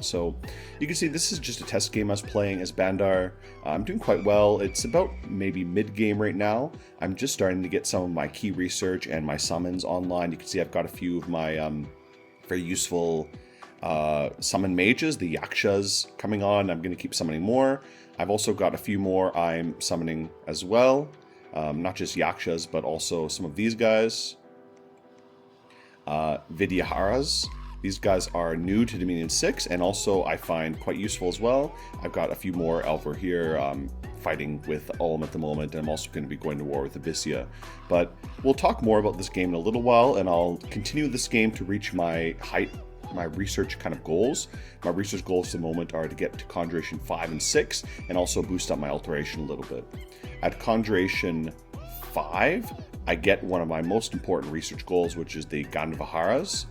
So you can see this is just a test game I was playing as Bandar. I'm doing quite well. It's about maybe mid-game right now. I'm just starting to get some of my key research and my summons online. You can see I've got a few of my very useful summon mages, the Yakshas, coming on. I'm going to keep summoning more. I've also got a few more I'm summoning as well. Not just Yakshas, but also some of these guys. Vidyaharas. These guys are new to Dominion 6 and also I find quite useful as well. I've got a few more over here fighting with Ulm at the moment, and I'm also going to be going to war with Abyssia. But we'll talk more about this game in a little while, and I'll continue this game to reach my research kind of goals. My research goals at the moment are to get to Conjuration 5 and 6 and also boost up my alteration a little bit. At Conjuration 5, I get one of my most important research goals, which is the Gandhaharas.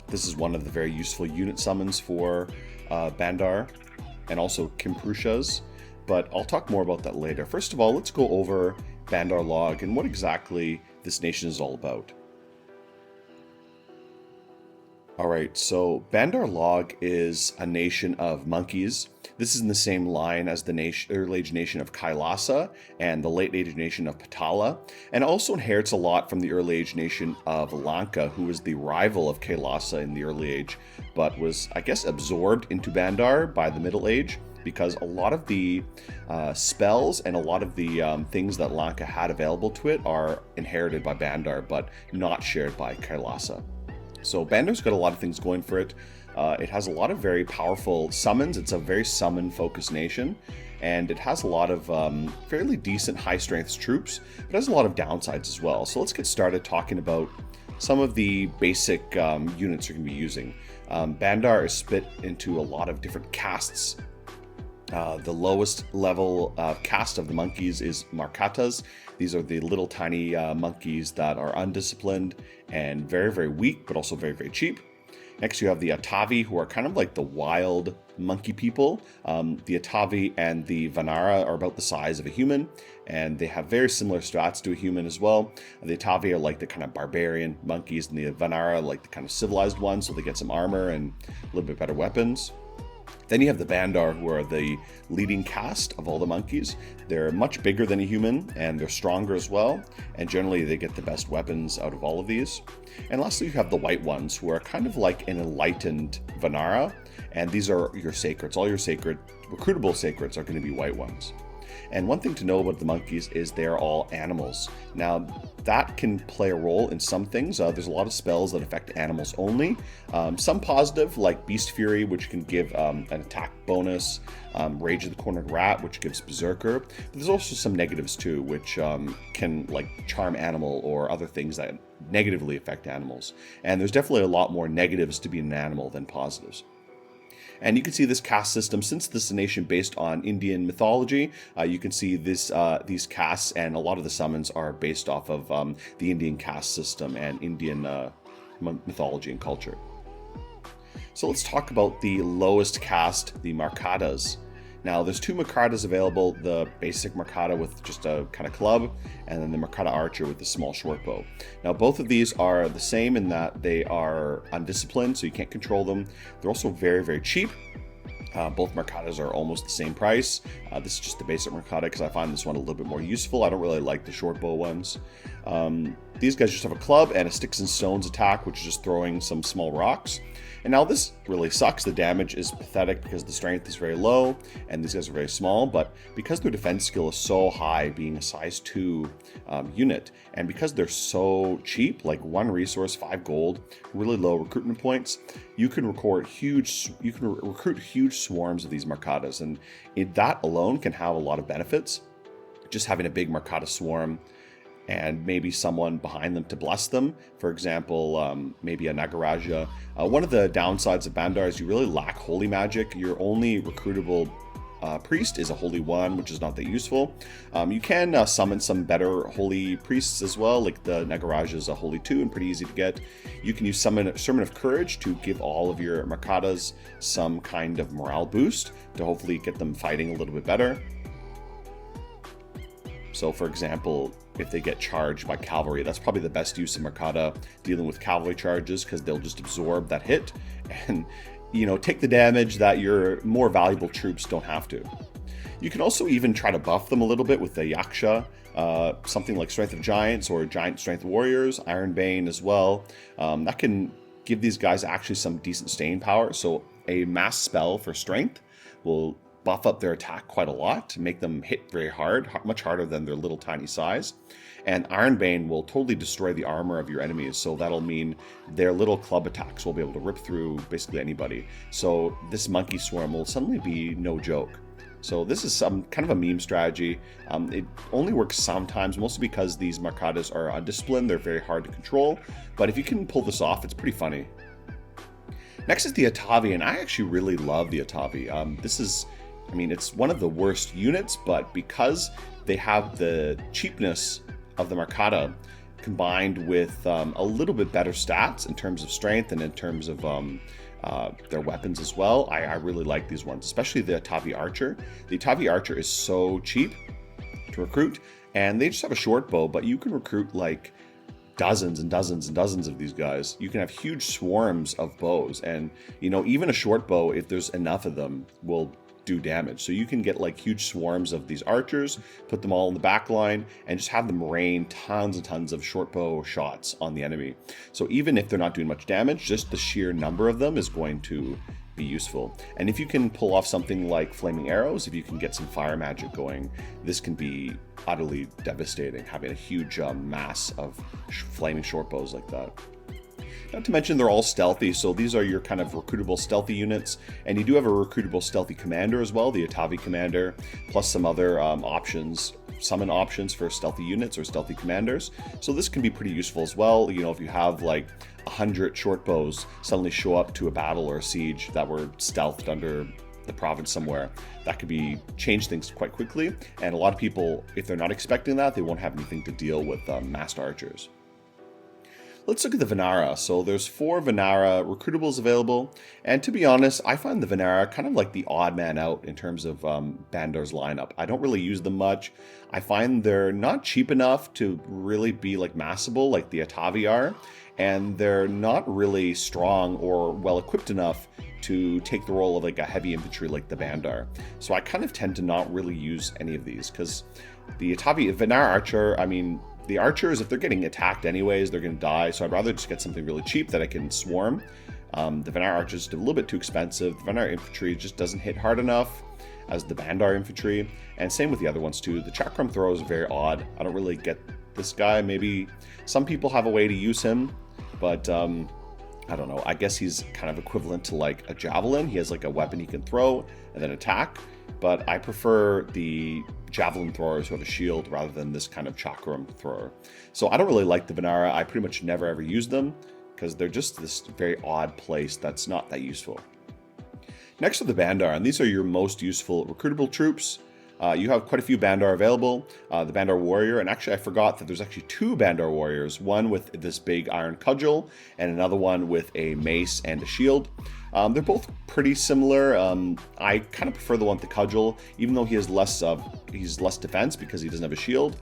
This is one of the very useful unit summons for Bandar and also Kimprushas, but I'll talk more about that later. First of all, let's go over Bandar-Log and what exactly this nation is all about. Alright, so Bandar-Log is a nation of monkeys. This is in the same line as the early age nation of Kailasa and the late age nation of Patala, and also inherits a lot from the early age nation of Lanka, who was the rival of Kailasa in the early age, but was, I guess, absorbed into Bandar by the middle age, because a lot of the spells and a lot of the things that Lanka had available to it are inherited by Bandar, but not shared by Kailasa. So Bandar's got a lot of things going for it. It has a lot of very powerful summons. It's a very summon-focused nation, and it has a lot of fairly decent high-strength troops. It has a lot of downsides as well. So let's get started talking about some of the basic units you're going to be using. Bandar is split into a lot of different castes. The lowest level caste of the monkeys is Markatas. These are the little tiny monkeys that are undisciplined and very, very weak, but also very, very cheap. Next, you have the Atavi, who are kind of like the wild monkey people. The Atavi and the Vanara are about the size of a human, and they have very similar stats to a human as well. The Atavi are like the kind of barbarian monkeys, and the Vanara are like the kind of civilized ones, so they get some armor and a little bit better weapons. Then you have the Bandar, who are the leading caste of all the monkeys. They're much bigger than a human, and they're stronger as well, and generally they get the best weapons out of all of these. And lastly, you have the white ones, who are kind of like an enlightened Vanara, and these are your sacreds. All your recruitable sacreds are going to be white ones. And one thing to know about the monkeys is they're all animals. Now, that can play a role in some things. There's a lot of spells that affect animals only. Some positive, like Beast Fury, which can give an attack bonus. Rage of the Cornered Rat, which gives Berserker. But there's also some negatives too, which can like charm animal or other things that negatively affect animals. And there's definitely a lot more negatives to be an animal than positives. And you can see this caste system, since this is a nation based on Indian mythology, you can see these castes and a lot of the summons are based off of the Indian caste system and Indian mythology and culture. So let's talk about the lowest caste, the Markatas. Now, there's two Markatas available, the basic Markata with just a kind of club, and then the Markata Archer with the small short bow. Now, both of these are the same in that they are undisciplined, so you can't control them. They're also very, very cheap. Both Markatas are almost the same price. This is just the basic Markata because I find this one a little bit more useful. I don't really like the short bow ones. These guys just have a club and a sticks and stones attack, which is just throwing some small rocks. And now this really sucks. The damage is pathetic because the strength is very low and these guys are very small, but because their defense skill is so high, being a size 2 unit, and because they're so cheap, like 1 resource, 5 gold, really low recruitment points, you can recruit huge swarms of these Markatas, and that alone can have a lot of benefits. Just having a big Markata swarm and maybe someone behind them to bless them. For example, maybe a Nagaraja. One of the downsides of Bandar is you really lack holy magic. Your only recruitable priest is a holy one, which is not that useful. You can summon some better holy priests as well, like the Nagaraja is a holy 2 and pretty easy to get. You can use Sermon of Courage to give all of your Markatas some kind of morale boost to hopefully get them fighting a little bit better. So for example, if they get charged by cavalry, that's probably the best use of Markata dealing with cavalry charges because they'll just absorb that hit. And take the damage that your more valuable troops don't have to. You can also even try to buff them a little bit with the Yaksha, something like Strength of Giants or Giant Strength Warriors, Iron Bane as well. That can give these guys actually some decent staying power. So a mass spell for strength will buff up their attack quite a lot to make them hit very hard, much harder than their little tiny size. And Iron Bane will totally destroy the armor of your enemies, so that'll mean their little club attacks will be able to rip through basically anybody. So this monkey swarm will suddenly be no joke. So this is some kind of a meme strategy. It only works sometimes, mostly because these Marcadas are undisciplined. They're very hard to control. But if you can pull this off, it's pretty funny. Next is the Atavi, and I actually really love the Atavi. It's one of the worst units, but because they have the cheapness of the Marcada combined with a little bit better stats in terms of strength and in terms of their weapons as well, I really like these ones, especially the Atavi Archer. The Atavi Archer is so cheap to recruit, and they just have a short bow, but you can recruit like dozens and dozens and dozens of these guys. You can have huge swarms of bows, and even a short bow, if there's enough of them, will do damage. So you can get like huge swarms of these archers, put them all in the back line, and just have them rain tons and tons of short bow shots on the enemy. So even if they're not doing much damage, just the sheer number of them is going to be useful. And if you can pull off something like flaming arrows, if you can get some fire magic going, this can be utterly devastating, having a huge mass of flaming short bows like that. Not to mention they're all stealthy, so these are your kind of recruitable stealthy units, and you do have a recruitable stealthy commander as well, the Atavi commander, plus some other summon options for stealthy units or stealthy commanders. So this can be pretty useful as well. If you have like 100 short bows suddenly show up to a battle or a siege that were stealthed under the province somewhere, that could change things quite quickly. And a lot of people, if they're not expecting that, they won't have anything to deal with massed archers. Let's look at the Vanara. So there's 4 Vanara recruitables available, and to be honest, I find the Vanara kind of like the odd man out in terms of Bandar's lineup. I don't really use them much. I find they're not cheap enough to really be like massable like the Atavi are, and they're not really strong or well equipped enough to take the role of like a heavy infantry like the Bandar. So I kind of tend to not really use any of these, because the Vanara Archer, the archers, if they're getting attacked anyways, they're going to die. So I'd rather just get something really cheap that I can swarm. The Vanara archers are a little bit too expensive. The Vanara infantry just doesn't hit hard enough as the Bandar infantry. And same with the other ones too. The Chakram throw is very odd. I don't really get this guy. Maybe some people have a way to use him, but I don't know. I guess he's kind of equivalent to like a javelin. He has like a weapon he can throw and then attack. But I prefer the javelin throwers who have a shield rather than this kind of chakram thrower. So I don't really like the Vanara. I pretty much never ever use them because they're just this very odd place that's not that useful. Next are the Bandar, and these are your most useful recruitable troops. You have quite a few Bandar available. The Bandar Warrior, and actually I forgot that there's actually 2 Bandar Warriors, one with this big iron cudgel and another one with a mace and a shield. They're both pretty similar. I kind of prefer the one with the cudgel, even though he's less defense because he doesn't have a shield.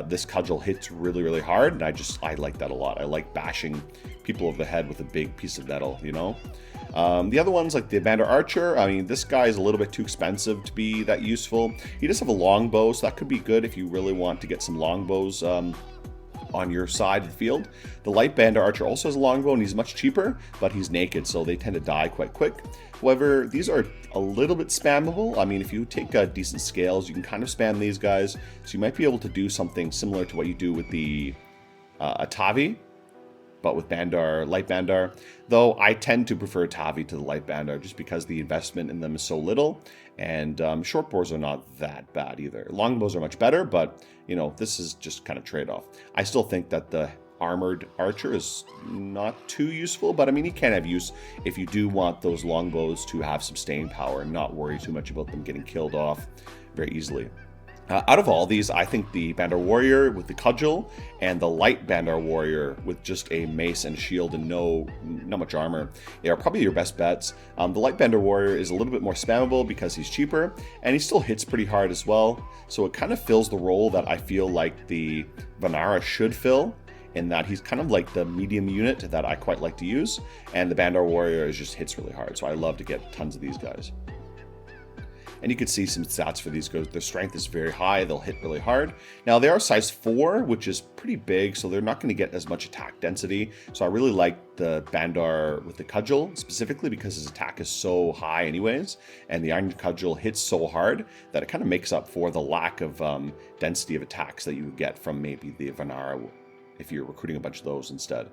This cudgel hits really, really hard, and I like that a lot. I like bashing people over the head with a big piece of metal, The other ones, like the Bandar Archer, this guy is a little bit too expensive to be that useful. He does have a longbow, so that could be good if you really want to get some longbows on your side of the field. The light Bandar Archer also has a longbow, and he's much cheaper, but he's naked, so they tend to die quite quick. However, these are a little bit spammable. if you take decent scales, you can kind of spam these guys, so you might be able to do something similar to what you do with the Atavi, but with light Bandar. Though I tend to prefer Atavi to the light Bandar just because the investment in them is so little, and short bows are not that bad either. Longbows are much better, but this is just kind of trade-off. I still think that the armored archer is not too useful, but he can have use if you do want those longbows to have some staying power and not worry too much about them getting killed off very easily. Out of all these, I think the Bandar Warrior with the cudgel and the light Bandar Warrior with just a mace and shield and not much armor, they are probably your best bets. The light Bandar Warrior is a little bit more spammable because he's cheaper, and he still hits pretty hard as well. So it kind of fills the role that I feel like the Vanara should fill in that he's kind of like the medium unit that I quite like to use, and the Bandar Warrior is just hits really hard, so I love to get tons of these guys. And you can see some stats for these guys. Their strength is very high. They'll hit really hard. Now, they are size 4, which is pretty big, so they're not going to get as much attack density. So I really like the Bandar with the Cudgel, specifically because his attack is so high anyways, and the Iron Cudgel hits so hard that it kind of makes up for the lack of density of attacks that you would get from maybe the Vanara if you're recruiting a bunch of those instead.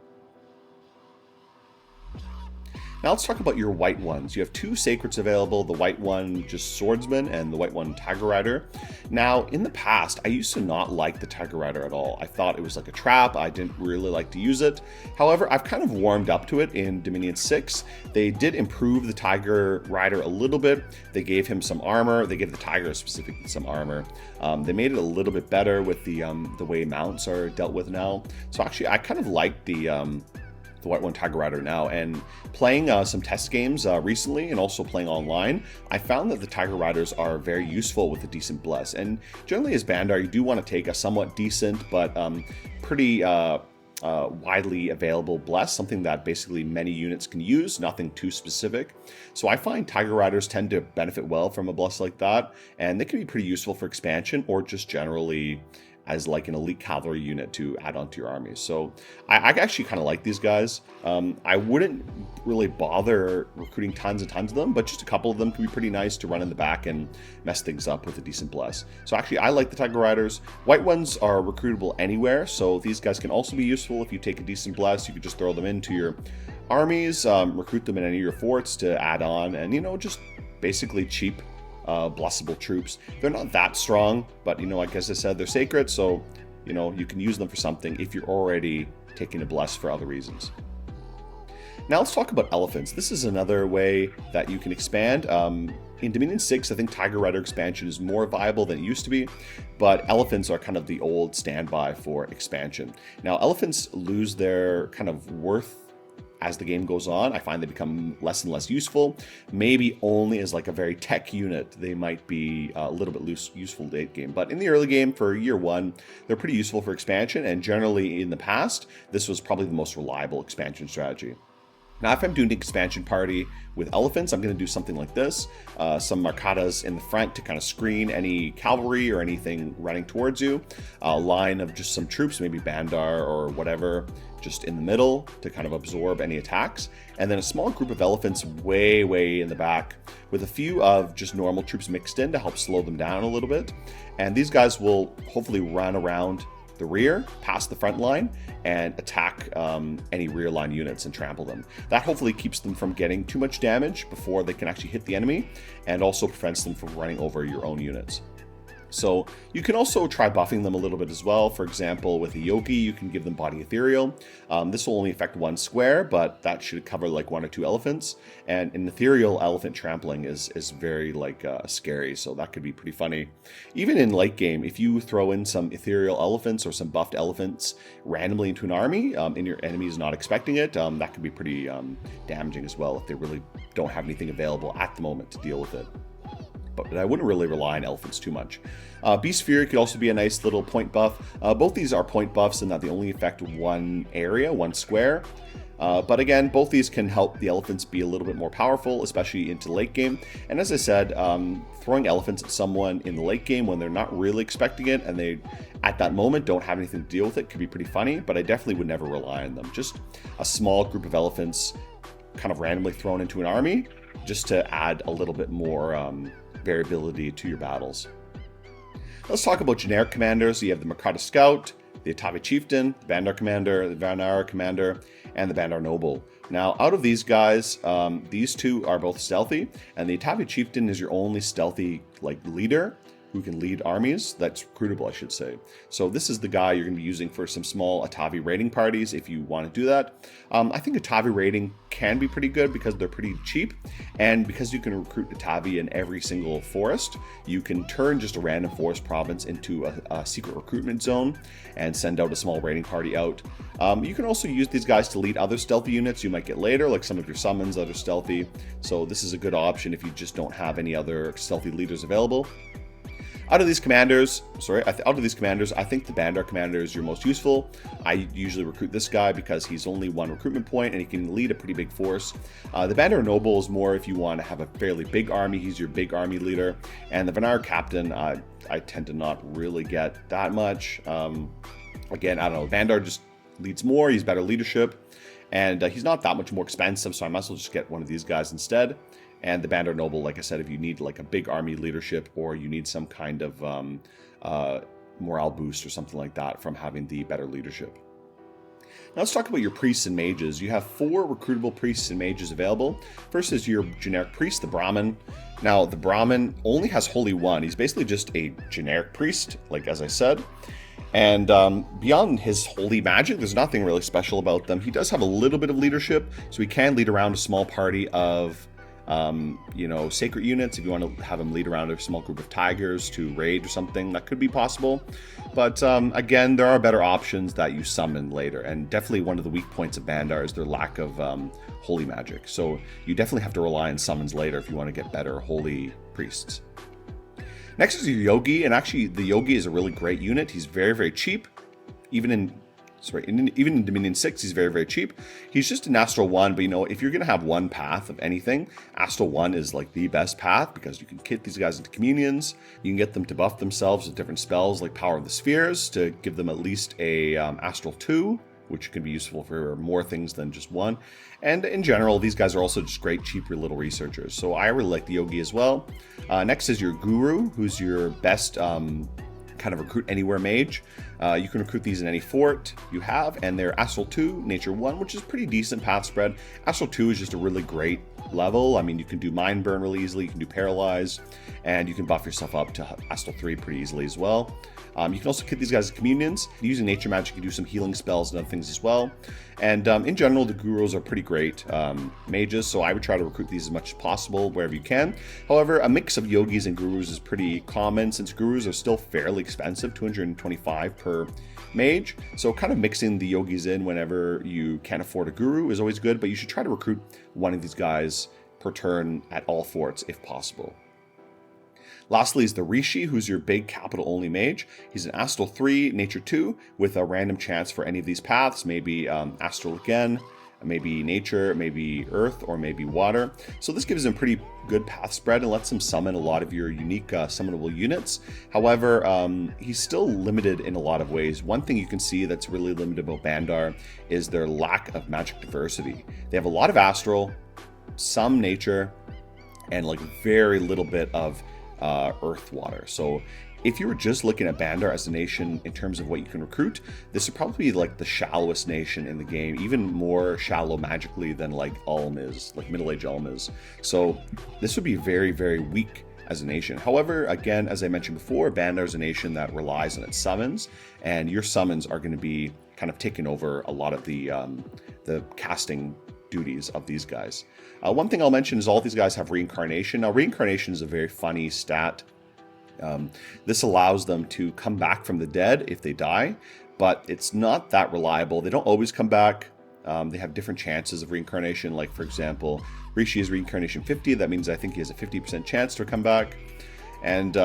Now let's talk about your white ones. You have 2 Sacreds available, the white one just Swordsman and the white one Tiger Rider. Now in the past, I used to not like the Tiger Rider at all. I thought it was like a trap. I didn't really like to use it. However, I've kind of warmed up to it in Dominion 6. They did improve the Tiger Rider a little bit. They gave him some armor. They gave the Tiger specifically some armor. They made it a little bit better with the way mounts are dealt with now. So actually, I kind of like the white one Tiger Rider now, and playing some test games recently and also playing online, I found that the Tiger Riders are very useful with a decent bless. And generally as Bandar, you do want to take a somewhat decent but pretty widely available bless, something that basically many units can use, nothing too specific. So I find Tiger Riders tend to benefit well from a bless like that, and they can be pretty useful for expansion or just generally as like an elite cavalry unit to add onto your armies. So I actually kind of like these guys. I wouldn't really bother recruiting tons and tons of them, but just a couple of them can be pretty nice to run in the back and mess things up with a decent bless. So actually I like the Tiger Riders. White ones are recruitable anywhere, so these guys can also be useful if you take a decent bless. You could just throw them into your armies, recruit them in any of your forts to add on, and just basically cheap blessable troops. They're not that strong, but like as I said, they're sacred, so you can use them for something if you're already taking a bless for other reasons. Now let's talk about elephants. This is another way that you can expand. In Dominion 6, I think Tiger Rider expansion is more viable than it used to be, but elephants are kind of the old standby for expansion. Now elephants lose their kind of worth as the game goes on. I find they become less and less useful. Maybe only as like a very tech unit, they might be a little bit useful late game. But in the early game for year 1, they're pretty useful for expansion. And generally in the past, this was probably the most reliable expansion strategy. Now, if I'm doing an expansion party with elephants, I'm going to do something like this. Some Marcadas in the front to kind of screen any cavalry or anything running towards you. A line of just some troops, maybe Bandar or whatever, just in the middle to kind of absorb any attacks. And then a small group of elephants way in the back with a few of just normal troops mixed in to help slow them down a little bit. And these guys will hopefully run around the rear, past the front line, and attack any rear line units and trample them. That hopefully keeps them from getting too much damage before they can actually hit the enemy, and also prevents them from running over your own units. So you can also try buffing them a little bit as well. For example, with a Yogi, you can give them Body Ethereal. This will only affect 1 square, but that should cover like 1 or 2 elephants. And an Ethereal elephant trampling is very scary, so that could be pretty funny. Even in late game, if you throw in some Ethereal elephants or some buffed elephants randomly into an army, and your enemy is not expecting it, that could be pretty damaging as well if they really don't have anything available at the moment to deal with it. But I wouldn't really rely on elephants too much. Beast Fury could also be a nice little point buff. Both these are point buffs in that they only affect 1 area, 1 square. But again, both these can help the elephants be a little bit more powerful, especially into late game. And as I said, throwing elephants at someone in the late game when they're not really expecting it and they, at that moment, don't have anything to deal with it could be pretty funny, but I definitely would never rely on them. Just a small group of elephants kind of randomly thrown into an army just to add a little bit more variability to your battles. Let's talk about generic commanders. So you have the Makata Scout, the Atavi Chieftain, the Bandar Commander, the Vanara Commander, and the Bandar Noble. Now, out of these guys, these 2 are both stealthy, and the Atavi Chieftain is your only stealthy leader who can lead armies. That's recruitable, I should say. So this is the guy you're going to be using for some small Atavi raiding parties if you want to do that. I think Atavi raiding can be pretty good because they're pretty cheap, and because you can recruit Atavi in every single forest, you can turn just a random forest province into a secret recruitment zone and send out a small raiding party out. You can also use these guys to lead other stealthy units you might get later, like some of your summons that are stealthy. So this is a good option if you just don't have any other stealthy leaders available. Out of these commanders, I think the Bandar commander is your most useful. I usually recruit this guy because he's only 1 recruitment point and he can lead a pretty big force. The Bandar Noble is more if you want to have a fairly big army. He's your big army leader. And the Bandar Captain, I tend to not really get that much. Again, I don't know. Bandar just leads more. He's better leadership. And he's not that much more expensive, so I might as well just get one of these guys instead. And the Bandar Noble, like I said, if you need like a big army leadership or you need some kind of morale boost or something like that from having the better leadership. Now let's talk about your priests and mages. You have 4 recruitable priests and mages available. First is your generic priest, the Brahmin. Now the Brahmin only has Holy 1. He's basically just a generic priest, like as I said. And beyond his holy magic, there's nothing really special about them. He does have a little bit of leadership, so he can lead around a small party of sacred units. If you want to have him lead around a small group of tigers to raid or something, that could be possible. But again, there are better options that you summon later. And definitely one of the weak points of Bandar is their lack of holy magic. So you definitely have to rely on summons later if you want to get better holy priests. Next is your Yogi, and actually the Yogi is a really great unit. He's very, very cheap. Even in Dominion 6, he's very, very cheap. He's just an Astral 1, but if you're going to have one path of anything, Astral 1 is like the best path because you can kit these guys into communions. You can get them to buff themselves with different spells like Power of the Spheres to give them at least a Astral 2, which can be useful for more things than just one. And in general, these guys are also just great, cheap little researchers. So I really like the Yogi as well. Next is your Guru, who's your best kind of recruit anywhere mage. You can recruit these in any fort you have, and they're Astral 2, Nature 1, which is pretty decent path spread. Astral 2 is just a really great level. I mean, you can do Mind Burn really easily, you can do Paralyze, and you can buff yourself up to Astral 3 pretty easily as well. You can also kit these guys as communions. Using nature magic, you can do some healing spells and other things as well. And in general, the Gurus are pretty great mages, so I would try to recruit these as much as possible wherever you can. However, a mix of Yogis and Gurus is pretty common since Gurus are still fairly expensive, 225 per mage. So kind of mixing the Yogis in whenever you can't afford a Guru is always good, but you should try to recruit one of these guys per turn at all forts if possible. Lastly is the Rishi, who's your big capital only mage. He's an Astral 3, Nature 2, with a random chance for any of these paths, maybe Astral again, maybe Nature, maybe Earth, or maybe Water. So this gives him pretty good path spread and lets him summon a lot of your unique summonable units. However, he's still limited in a lot of ways. One thing you can see that's really limited about Bandar is their lack of magic diversity. They have a lot of Astral, some Nature, and like very little bit of Earth Water. So if you were just looking at Bandar as a nation in terms of what you can recruit, this would probably be like the shallowest nation in the game, even more shallow magically than like Ulm is, like Middle Age Ulm is. So this would be very, very weak as a nation. However, again, as I mentioned before, Bandar is a nation that relies on its summons, and your summons are going to be kind of taking over a lot of the casting duties of these guys. One thing I'll mention is all these guys have reincarnation. Now, reincarnation is a very funny stat. This allows them to come back from the dead if they die, but it's not that reliable. They don't always come back. They have different chances of reincarnation. Like, for example, Rishi is reincarnation 50. That means I think he has a 50% chance to come back. And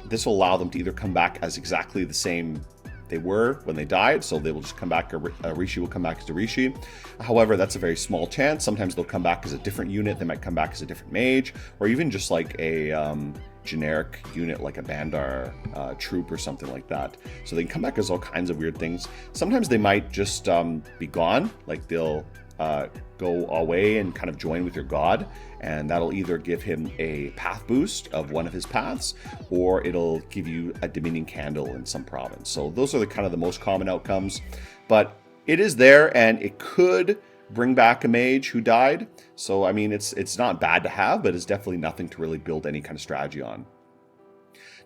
this will allow them to either come back as exactly the same they were when they died, so they will just come back, Rishi will come back as a Rishi. However, that's a very small chance. Sometimes they'll come back as a different unit, they might come back as a different mage, or even just like a generic unit like a Bandar troop or something like that. So they can come back as all kinds of weird things. Sometimes they might just be gone, like they'll go away and kind of join with your god, and that'll either give him a path boost of one of his paths, or it'll give you a Dominion candle in some province. So those are the kind of the most common outcomes, but it is there, and it could bring back a mage who died. So I mean, it's not bad to have, but it's definitely nothing to really build any kind of strategy on.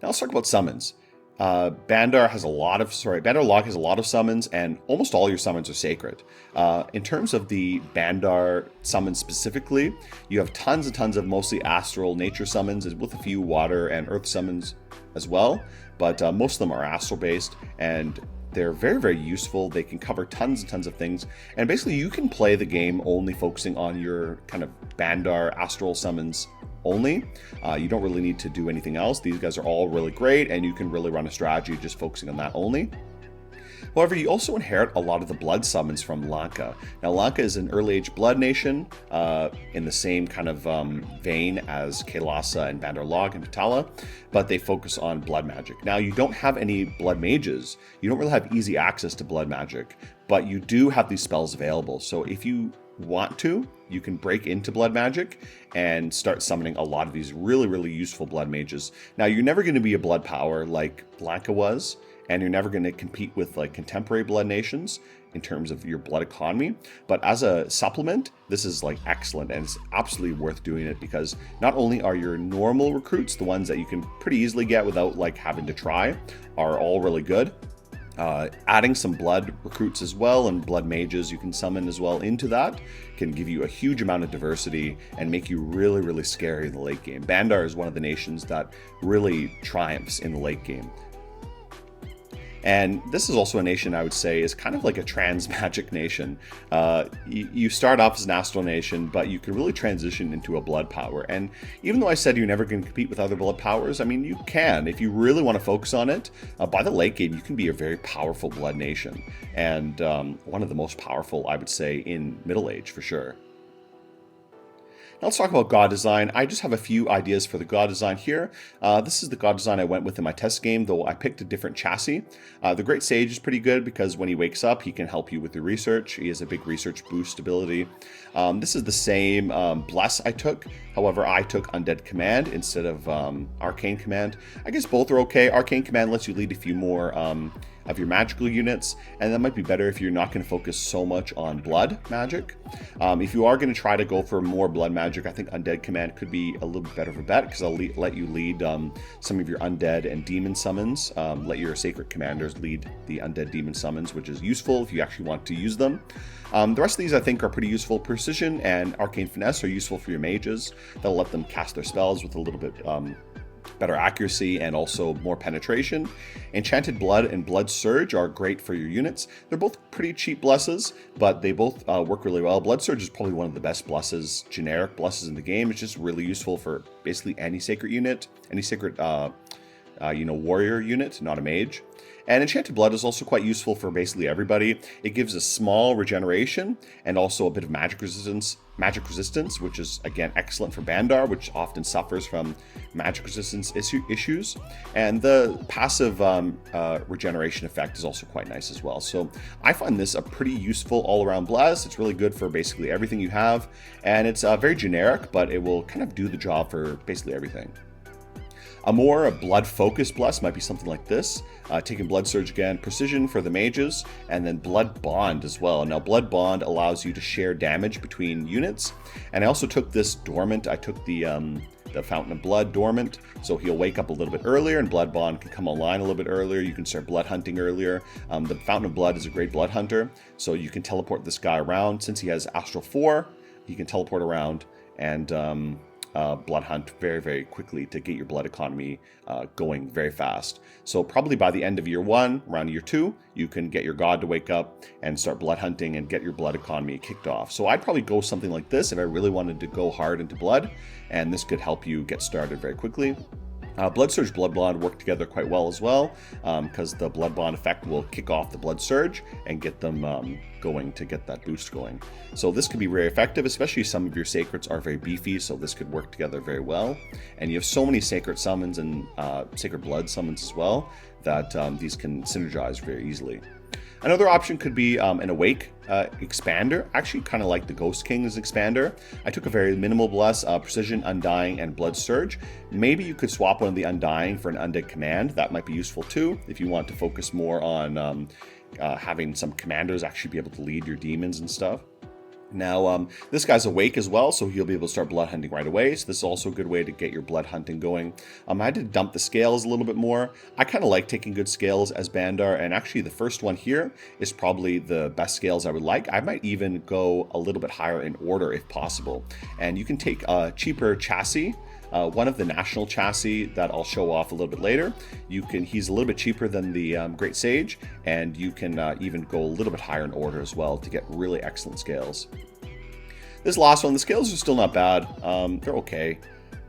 Now let's talk about summons. Bandar-Log has a lot of summons, and almost all your summons are sacred. In terms of the Bandar summons specifically, you have tons and tons of mostly astral nature summons with a few water and earth summons as well, but most of them are astral based, and they're very, very useful. They can cover tons and tons of things, and basically you can play the game only focusing on your kind of Bandar astral summons only. You don't really need to do anything else. These guys are all really great, and you can really run a strategy just focusing on that only. However, you also inherit a lot of the blood summons from Lanka. Now, Lanka is an early age blood nation in the same kind of vein as Kailasa and Bandar-Log and Patala, but they focus on blood magic. Now, you don't have any blood mages. You don't really have easy access to blood magic, but you do have these spells available. So if you want to, you can break into blood magic and start summoning a lot of these really, really useful blood mages. Now, you're never going to be a blood power like Lanka was, and you're never going to compete with like contemporary blood nations in terms of your blood economy. But as a supplement, this is like excellent, and it's absolutely worth doing it, because not only are your normal recruits, the ones that you can pretty easily get without like having to try, are all really good. Adding some blood recruits as well, and blood mages you can summon as well into that, can give you a huge amount of diversity and make you really, really scary in the late game. Bandar is one of the nations that really triumphs in the late game. And this is also a nation I would say is kind of like a trans magic nation. You start off as an astral nation, but you can really transition into a blood power. And even though I said you're never going to compete with other blood powers, I mean, you can. If you really want to focus on it, by the late game, you can be a very powerful blood nation. And one of the most powerful, I would say, in Middle Age for sure. Now let's talk about god design. I just have a few ideas for the god design here. This is the god design I went with in my test game, though I picked a different chassis. The Great Sage is pretty good because when he wakes up, he can help you with your research. He has a big research boost ability. This is the same Bless I took. However, I took Undead Command instead of Arcane Command. I guess both are okay. Arcane Command lets you lead a few more of your magical units, and that might be better if you're not going to focus so much on blood magic. If you are going to try to go for more blood magic, I think Undead Command could be a little bit better of a bet, because I'll let you lead some of your undead and demon summons. Let your sacred commanders lead the undead demon summons, which is useful if you actually want to use them. The rest of these I think are pretty useful. Precision and Arcane Finesse are useful for your mages. They'll let them cast their spells with a little bit better accuracy and also more penetration. Enchanted Blood and Blood Surge are great for your units. They're both pretty cheap blesses, but they both work really well. Blood Surge is probably one of the best blesses, generic blesses in the game. It's just really useful for basically any sacred unit, any sacred warrior unit, not a mage. And Enchanted Blood is also quite useful for basically everybody. It gives a small regeneration and also a bit of magic resistance, which is again excellent for Bandar, which often suffers from magic resistance issues. And the passive regeneration effect is also quite nice as well. So I find this a pretty useful all-around bless. It's really good for basically everything you have, and it's very generic, but it will kind of do the job for basically everything. A more blood-focused bless might be something like this. Taking Blood Surge again, Precision for the mages, and then Blood Bond as well. Now, Blood Bond allows you to share damage between units. And I also took this Dormant. I took the Fountain of Blood Dormant, so he'll wake up a little bit earlier, and Blood Bond can come online a little bit earlier. You can start blood hunting earlier. The Fountain of Blood is a great blood hunter, so you can teleport this guy around. Since he has Astral 4, he can teleport around and blood hunt very, very quickly to get your blood economy going very fast. So probably by the end of year 1, around year 2, you can get your god to wake up and start blood hunting and get your blood economy kicked off. So I'd probably go something like this if I really wanted to go hard into blood, and this could help you get started very quickly. Blood Surge, Blood Bond work together quite well as well, because the Blood Bond effect will kick off the Blood Surge and get them going to get that boost going. So this could be very effective, especially some of your sacreds are very beefy, so this could work together very well. And you have so many sacred summons and sacred blood summons as well that these can synergize very easily. Another option could be an Awake expander, actually kind of like the Ghost King's expander. I took a very minimal bless, Precision, Undying, and Blood Surge. Maybe you could swap one of the Undying for an Undead Command. That might be useful too, if you want to focus more on having some commanders actually be able to lead your demons and stuff. Now, this guy's awake as well, so he'll be able to start blood hunting right away. So this is also a good way to get your blood hunting going. I had to dump the scales a little bit more. I kind of like taking good scales as Bandar, and actually the first one here is probably the best scales I would like. I might even go a little bit higher in order if possible. And you can take a cheaper chassis. One of the national chassis that I'll show off a little bit later. He's a little bit cheaper than the Great Sage, and you can even go a little bit higher in order as well to get really excellent scales. This last one, the scales are still not bad. They're okay.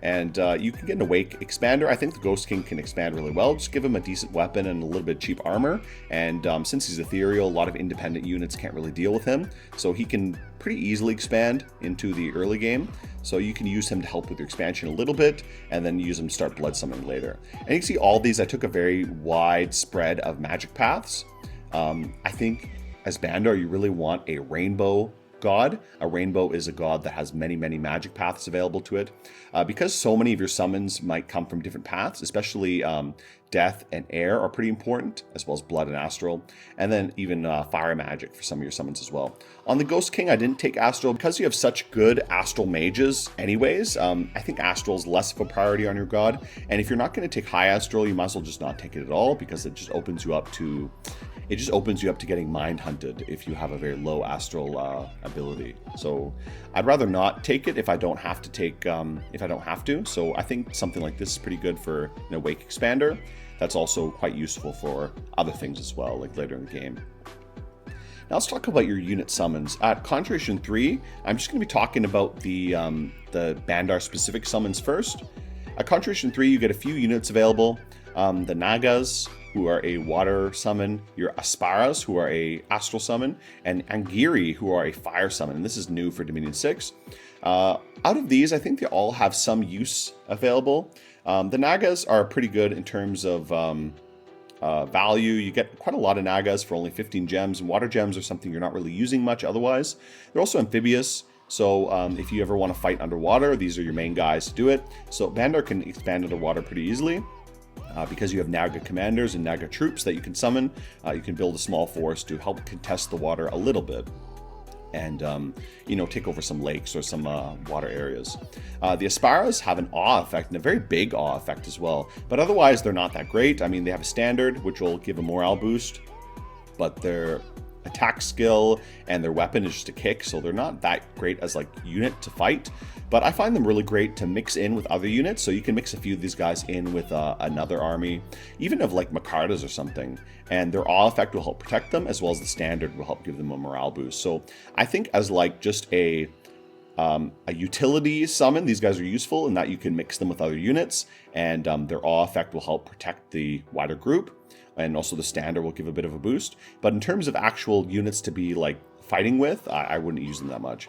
And you can get an Awake Expander. I think the Ghost King can expand really well. Just give him a decent weapon and a little bit of cheap armor. And since he's ethereal, a lot of independent units can't really deal with him. So he can pretty easily expand into the early game. So you can use him to help with your expansion a little bit, and then use him to start blood summoning later. And you can see all these, I took a very wide spread of magic paths. I think as Bandar, you really want a rainbow god. A rainbow is a god that has many, many magic paths available to it. Because so many of your summons might come from different paths, especially death and air are pretty important, as well as blood and astral, and then even fire magic for some of your summons as well. On the Ghost King, I didn't take astral because you have such good astral mages anyways. I think astral is less of a priority on your god, and if you're not going to take high astral, you might as well just not take it at all, because it just opens you up to getting mind hunted if you have a very low astral ability. So I'd rather not take it if I don't have to take So I think something like this is pretty good for an Awake Expander. That's also quite useful for other things as well, like later in the game. Now let's talk about your unit summons. At Conjuration 3, I'm just going to be talking about the Bandar specific summons first. At Conjuration 3, you get a few units available. The Nagas, who are a water summon, your Asparas, who are a astral summon, and Angiri, who are a fire summon. And this is new for Dominion 6. Out of these, I think they all have some use available. The Nagas are pretty good in terms of value. You get quite a lot of Nagas for only 15 gems, and water gems are something you're not really using much otherwise. They're also amphibious, so if you ever want to fight underwater, these are your main guys to do it. So Bandar can expand underwater pretty easily. Because you have Naga commanders and Naga troops that you can summon, you can build a small force to help contest the water a little bit, and take over some lakes or some water areas. The Asparas have an awe effect, and a very big awe effect as well, but otherwise they're not that great. I mean, they have a standard, which will give a morale boost, but their attack skill and their weapon is just a kick, so they're not that great as like unit to fight. But I find them really great to mix in with other units, so you can mix a few of these guys in with another army, even of like Makardas or something, and their awe effect will help protect them, as well as the standard will help give them a morale boost. So I think as like just a utility summon, these guys are useful in that you can mix them with other units, and their awe effect will help protect the wider group, and also the standard will give a bit of a boost. But in terms of actual units to be like fighting with, I wouldn't use them that much.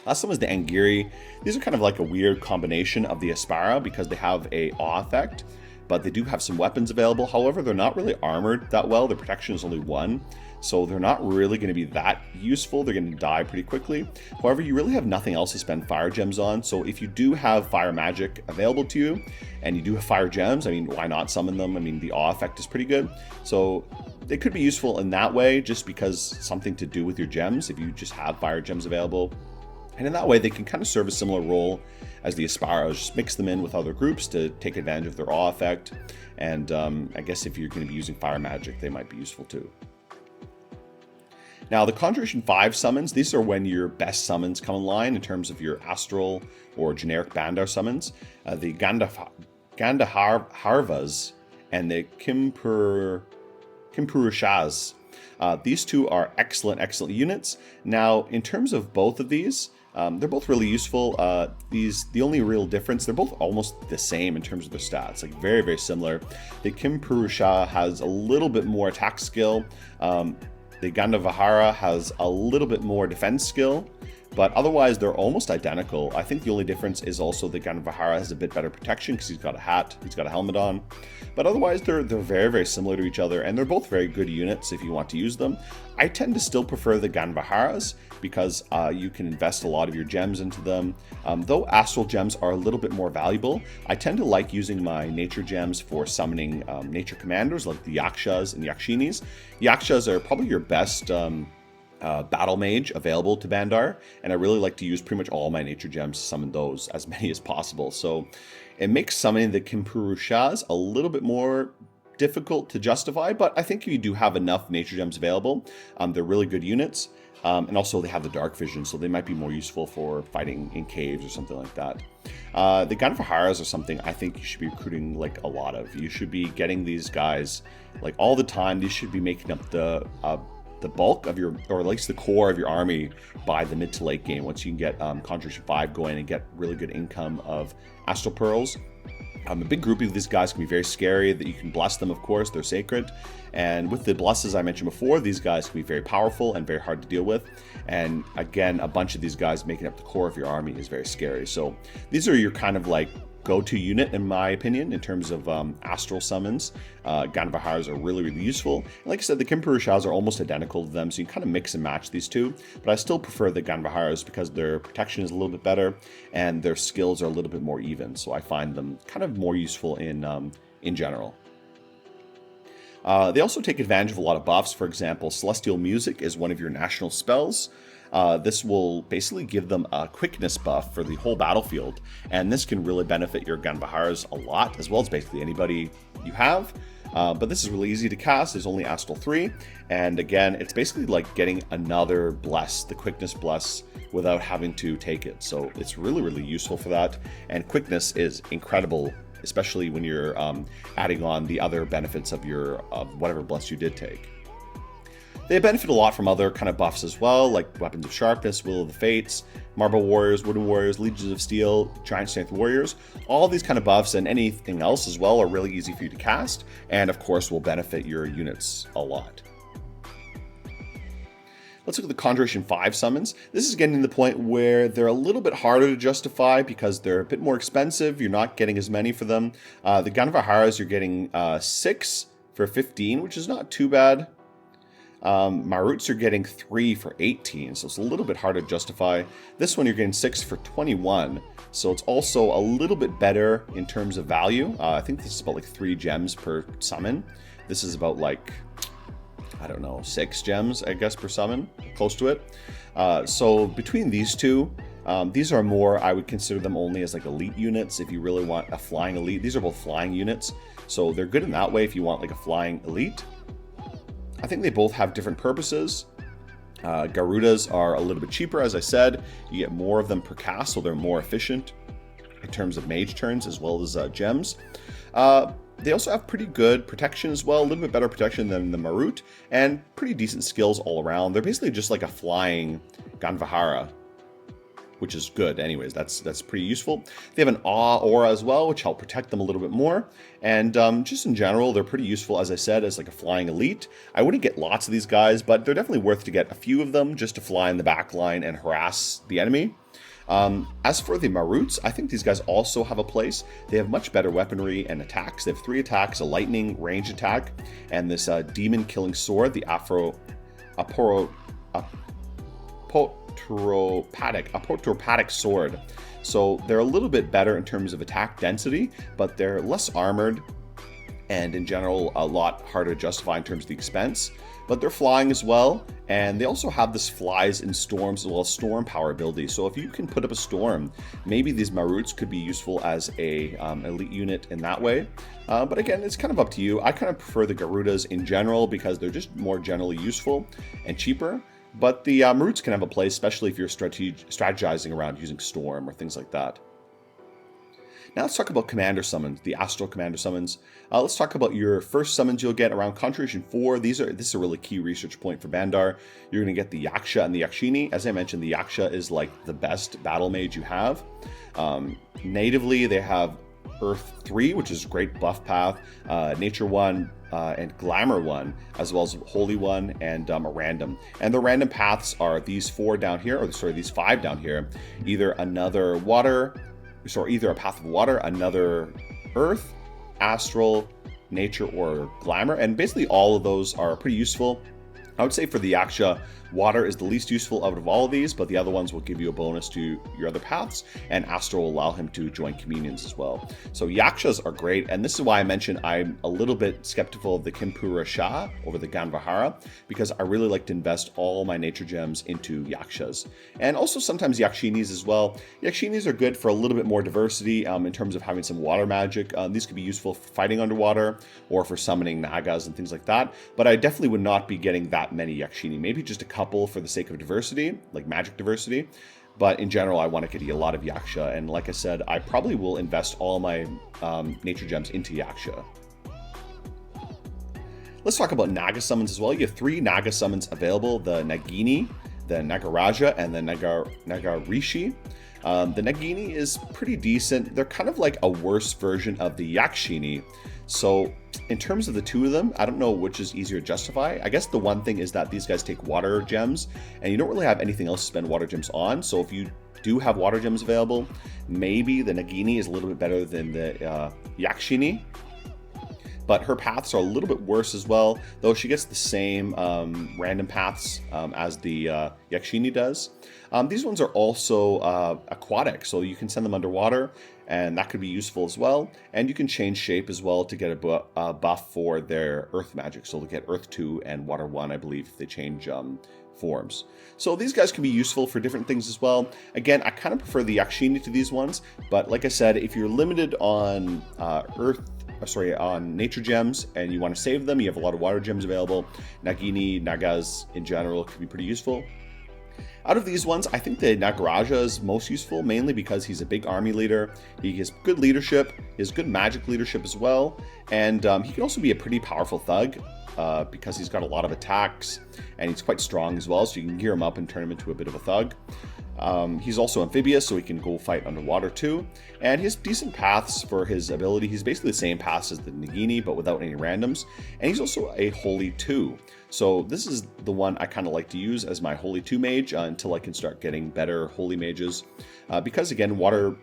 Last one was the Angiri. These are kind of like a weird combination of the Aspara because they have a awe effect, but they do have some weapons available. However, they're not really armored that well. Their protection is only 1, so they're not really going to be that useful. They're going to die pretty quickly. However, you really have nothing else to spend fire gems on, so if you do have fire magic available to you, and you do have fire gems, I mean, why not summon them? I mean, the awe effect is pretty good, so they could be useful in that way, just because something to do with your gems if you just have fire gems available. And in that way, they can kind of serve a similar role as the Asparas. Just mix them in with other groups to take advantage of their awe effect. And I guess if you're going to be using fire magic, they might be useful too. Now, the Conjuration 5 summons, these are when your best summons come online in terms of your astral or generic Bandar summons. The Gandharvas and the Kimpurushas. These two are excellent units. Now, in terms of both of these, they're both really useful. The only real difference, they're both almost the same in terms of their stats, like very, very similar. The Kimpurusha has a little bit more attack skill. The Gandavahara has a little bit more defense skill, but otherwise they're almost identical. I think the only difference is also the Gandavahara has a bit better protection because he's got a hat, he's got a helmet on. But otherwise they're very, very similar to each other, and they're both very good units if you want to use them. I tend to still prefer the Gandavaharas because you can invest a lot of your gems into them. Though astral gems are a little bit more valuable, I tend to like using my nature gems for summoning nature commanders like the Yakshas and Yakshinis. Yakshas are probably your best battle mage available to Bandar, and I really like to use pretty much all my nature gems to summon those, as many as possible. So it makes summoning the Kimpurushas a little bit more difficult to justify, but I think if you do have enough nature gems available, they're really good units. And also they have the dark vision, so they might be more useful for fighting in caves or something like that. The Gandavaharas are something I think you should be recruiting like a lot of. You should be getting these guys like all the time. These should be making up the the bulk of your, or at least the core of your army by the mid to late game, once you can get Conjuration 5 going and get really good income of Astral Pearls. A big grouping of these guys can be very scary, that you can bless them, of course, they're sacred. And with the blesses I mentioned before, these guys can be very powerful and very hard to deal with. And again, a bunch of these guys making up the core of your army is very scary. So these are your kind of like go-to unit, in my opinion, in terms of astral summons. Ganvahars are really, really useful. And like I said, the Kimpurashas are almost identical to them, so you can kind of mix and match these two. But I still prefer the Ganvahars because their protection is a little bit better and their skills are a little bit more even. So I find them kind of more useful in general. They also take advantage of a lot of buffs. For example, Celestial Music is one of your national spells. This will basically give them a quickness buff for the whole battlefield, and this can really benefit your Ganvahars a lot, as well as basically anybody you have. But this is really easy to cast. There's only Astral 3, and again, it's basically like getting another bless, the quickness bless, without having to take it. So it's really, really useful for that, and quickness is incredible, especially when you're adding on the other benefits of whatever bless you did take. They benefit a lot from other kind of buffs as well, like Weapons of Sharpness, Will of the Fates, Marble Warriors, Wooden Warriors, Legions of Steel, Giant Strength Warriors. All these kind of buffs and anything else as well are really easy for you to cast, and of course will benefit your units a lot. Let's look at the Conjuration 5 summons. This is getting to the point where they're a little bit harder to justify because they're a bit more expensive. You're not getting as many for them. The Ganvaharas, you're getting 6 for 15, which is not too bad. Maruts are getting 3 for 18, so it's a little bit hard to justify. This one you're getting 6 for 21, so it's also a little bit better in terms of value. I think this is about like 3 gems per summon. This is about like, I don't know, 6 gems, I guess, per summon, close to it. So between these two, these are more, I would consider them only as like elite units if you really want a flying elite. These are both flying units, so they're good in that way if you want like a flying elite. I think they both have different purposes. Garudas are a little bit cheaper, as I said. You get more of them per cast, so they're more efficient in terms of mage turns as well as gems. They also have pretty good protection as well, a little bit better protection than the Marut, and pretty decent skills all around. They're basically just like a flying Ganvahara, which is good anyways. That's pretty useful. They have an Awe aura as well, which help protect them a little bit more. And just in general, they're pretty useful, as I said, as like a flying elite. I wouldn't get lots of these guys, but they're definitely worth to get a few of them just to fly in the back line and harass the enemy. As for the Maruts, I think these guys also have a place. They have much better weaponry and attacks. They have 3 attacks, a lightning range attack, and this demon killing sword, the Apotropathic sword. So they're a little bit better in terms of attack density, but they're less armored and in general a lot harder to justify in terms of the expense. But they're flying as well, and they also have this flies in storms as well as storm power ability. So if you can put up a storm, maybe these Maruts could be useful as a elite unit in that way. But again, it's kind of up to you. I kind of prefer the Garudas in general because they're just more generally useful and cheaper. But the Maruts can have a place, especially if you're strategizing around using Storm or things like that. Now let's talk about Commander Summons, the Astral Commander Summons. Let's talk about your first summons you'll get around Conjuration 4. This is a really key research point for Bandar. You're going to get the Yaksha and the Yakshini. As I mentioned, the Yaksha is like the best battle mage you have. Natively, they have Earth 3, which is great buff path, Nature 1, and Glamour 1, as well as Holy 1 and a random. And the random paths are these 4 down here, or sorry, these 5 down here. Either a path of water, another Earth, Astral, Nature, or Glamour. And basically all of those are pretty useful. I would say for the Yaksha, water is the least useful out of all of these, but the other ones will give you a bonus to your other paths, and Astral will allow him to join communions as well. So Yakshas are great, and this is why I mentioned I'm a little bit skeptical of the Kimpurasha over the Ganvahara, because I really like to invest all my nature gems into Yakshas. And also sometimes Yakshinis as well. Yakshinis are good for a little bit more diversity in terms of having some water magic. These could be useful for fighting underwater or for summoning Nagas and things like that, but I definitely would not be getting that many Yakshini, maybe just a couple for the sake of diversity, like magic diversity. But in general, I want to get a lot of Yaksha, and like I said, I probably will invest all my nature gems into Yaksha. Let's talk about Naga summons as well. You have 3 Naga summons available, the Nagini, the Nagaraja, and the Nagarishi. The Nagini is pretty decent. They're kind of like a worse version of the Yakshini. So in terms of the two of them, I don't know which is easier to justify. I guess the one thing is that these guys take water gems, and you don't really have anything else to spend water gems on. So if you do have water gems available, maybe the Nagini is a little bit better than the Yakshini. But her paths are a little bit worse as well, though she gets the same random paths as the Yakshini does. These ones are also aquatic, so you can send them underwater, and that could be useful as well. And you can change shape as well to get a buff for their earth magic. So they'll get earth 2 and water 1, I believe, if they change forms. So these guys can be useful for different things as well. Again, I kind of prefer the Yakshini to these ones, but like I said, if you're limited on on nature gems and you want to save them, you have a lot of water gems available. Nagini, Nagas in general could be pretty useful. Out of these ones, I think the Nagaraja is most useful, mainly because he's a big army leader. He has good leadership, he has good magic leadership as well, and he can also be a pretty powerful thug because he's got a lot of attacks, and he's quite strong as well, so you can gear him up and turn him into a bit of a thug. He's also amphibious, so he can go fight underwater too, and he has decent paths for his ability. He's basically the same paths as the Nagini, but without any randoms, and he's also a Holy 2. So this is the one I kind of like to use as my Holy 2 mage until I can start getting better Holy mages, because again, water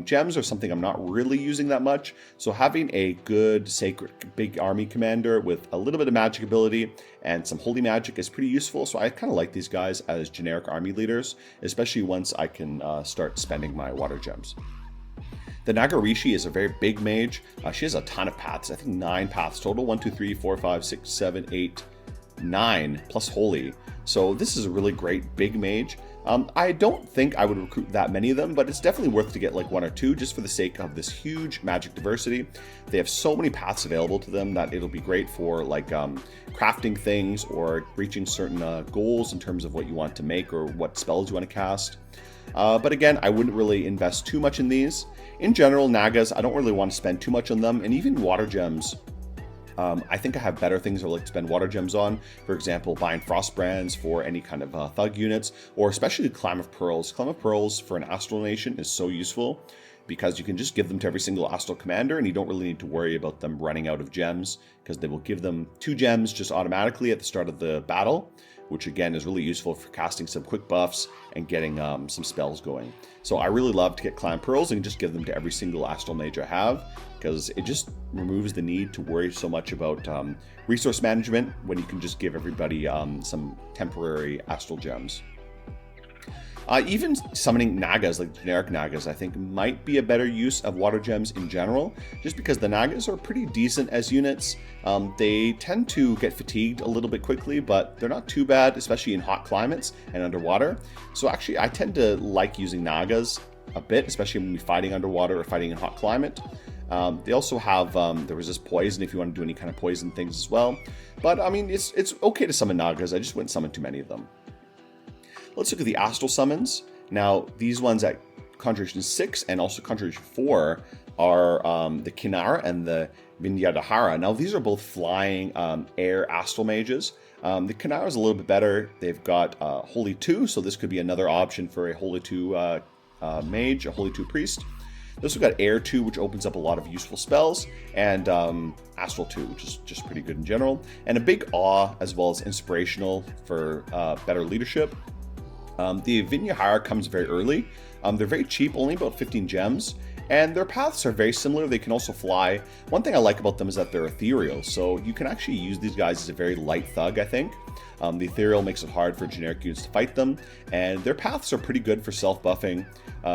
gems are something I'm not really using that much, so having a good sacred big army commander with a little bit of magic ability and some holy magic is pretty useful. So I kind of like these guys as generic army leaders, especially once I can start spending my water gems. The Nagarishi is a very big mage. She has a ton of paths. I think 9 paths total. 1, 2, 3, 4, 5, 6, 7, 8, 9 plus holy. So this is a really great big mage. I don't think I would recruit that many of them, but it's definitely worth to get like 1 or 2 just for the sake of this huge magic diversity. They have so many paths available to them that it'll be great for like crafting things or reaching certain goals in terms of what you want to make or what spells you want to cast. But again, I wouldn't really invest too much in these. In general, Nagas, I don't really want to spend too much on them, and even water gems. I think I have better things I like to spend water gems on. For example, buying frost brands for any kind of thug units, or especially Clam of Pearls. Clam of Pearls for an Astral Nation is so useful because you can just give them to every single Astral Commander and you don't really need to worry about them running out of gems because they will give them 2 gems just automatically at the start of the battle, which again is really useful for casting some quick buffs and getting some spells going. So I really love to get Clam Pearls and just give them to every single Astral Mage I have, because it just removes the need to worry so much about resource management when you can just give everybody some temporary Astral Gems. Even summoning Nagas, like generic Nagas, I think might be a better use of water gems in general, just because the Nagas are pretty decent as units. They tend to get fatigued a little bit quickly, but they're not too bad, especially in hot climates and underwater. So actually, I tend to like using Nagas a bit, especially when we're fighting underwater or fighting in hot climate. They also have the resist poison if you want to do any kind of poison things as well. But I mean, it's okay to summon Nagas. I just wouldn't summon too many of them. Let's look at the Astral Summons. Now, these ones at Conjuration 6 and also Conjuration 4 are the Kinara and the Vinyadhara. Now, these are both flying air Astral Mages. The Kinara is a little bit better. They've got Holy 2, so this could be another option for a Holy 2 Mage, a Holy 2 Priest. They also got Air 2, which opens up a lot of useful spells, and Astral 2, which is just pretty good in general, and a big Awe, as well as Inspirational for better leadership. The Vinyahara comes very early. They're very cheap, only about 15 gems, and their paths are very similar. They can also fly. One thing I like about them is that they're ethereal, so you can actually use these guys as a very light thug, I think. The ethereal makes it hard for generic units to fight them, and their paths are pretty good for self-buffing.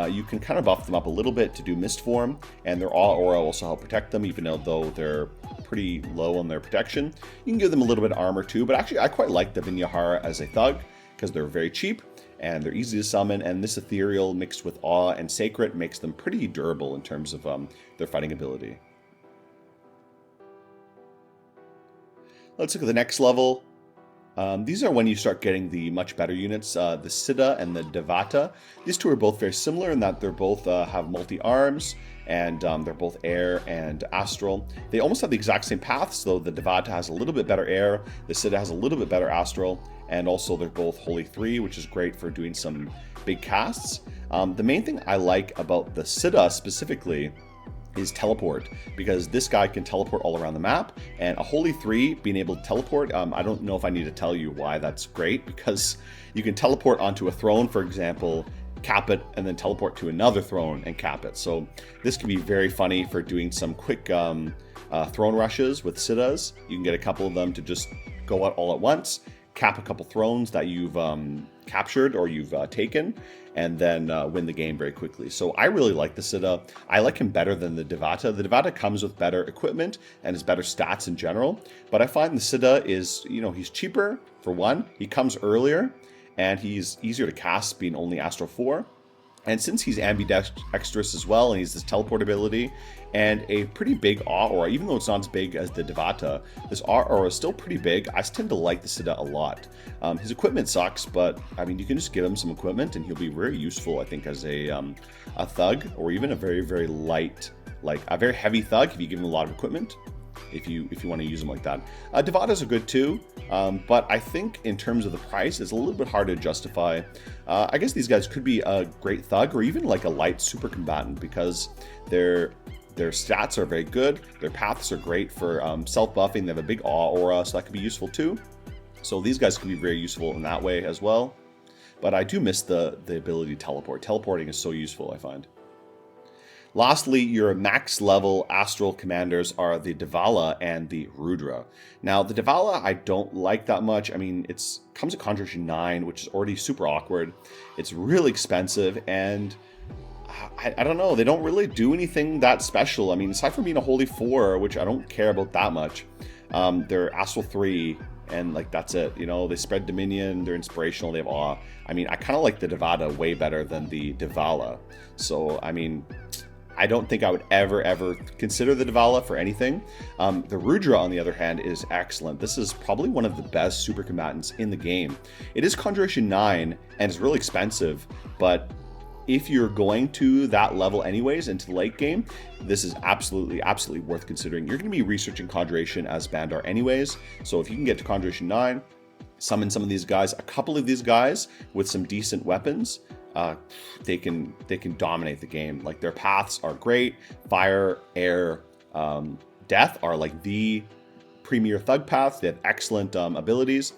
You can kind of buff them up a little bit to do mist form, and their aura also help protect them, even though they're pretty low on their protection. You can give them a little bit of armor too, but actually I quite like the Vinyahara as a thug because they're very cheap and they're easy to summon, and this ethereal mixed with awe and sacred makes them pretty durable in terms of their fighting ability. Let's look at the next level. These are when you start getting the much better units, the Siddha and the Devata. These two are both very similar in that they're both have multi-arms, and they're both air and astral. They almost have the exact same paths, though the Devata has a little bit better air, the Siddha has a little bit better astral, and also they're both Holy 3, which is great for doing some big casts. The main thing I like about the Siddha specifically is teleport, because this guy can teleport all around the map, and a Holy 3 being able to teleport, I don't know if I need to tell you why that's great, because you can teleport onto a throne, for example, cap it, and then teleport to another throne and cap it. So this can be very funny for doing some quick throne rushes with Siddhas. You can get a couple of them to just go out all at once, cap a couple thrones that you've captured or you've taken, and then win the game very quickly. So I really like the Siddha. I like him better than the Devata. The Devata comes with better equipment and has better stats in general, but I find the Siddha is, he's cheaper for one, he comes earlier, and he's easier to cast, being only Astral 4. And since he's ambidextrous as well, and he's this teleport ability, and a pretty big awe aura, even though it's not as big as the Devata, this awe aura is still pretty big. I tend to like the Siddha a lot. His equipment sucks, but I mean, you can just give him some equipment, and he'll be very useful, I think, as a thug, or even a very, very light, like a very heavy thug if you give him a lot of equipment. If you want to use them like that. Devatas are good too, but I think in terms of the price, it's a little bit hard to justify. I guess these guys could be a great thug or even like a light super combatant, because their stats are very good. Their paths are great for self-buffing. They have a big awe aura, so that could be useful too. So these guys could be very useful in that way as well. But I do miss the ability to teleport. Teleporting is so useful, I find. Lastly, your max level astral commanders are the Devala and the Rudra. Now, the Devala I don't like that much. I mean, it comes at Conjuration 9, which is already super awkward. It's really expensive, and I don't know, they don't really do anything that special. I mean, aside from being a Holy 4, which I don't care about that much, they're Astral 3, and like that's it. They spread dominion, they're inspirational, they have awe. I mean, I kind of like the Devata way better than the Devala. So, I mean, I don't think I would ever consider the Devala for anything. The Rudra, on the other hand, is excellent. This is probably one of the best super combatants in the game. It is Conjuration 9, and it's really expensive, but if you're going to that level anyways into the late game, this is absolutely worth considering. You're going to be researching Conjuration as Bandar anyways, so if you can get to Conjuration 9, summon some of these guys, a couple of these guys with some decent weapons, they can dominate the game. Like, their paths are great. Fire, air, death are like the premier thug paths. They have excellent abilities.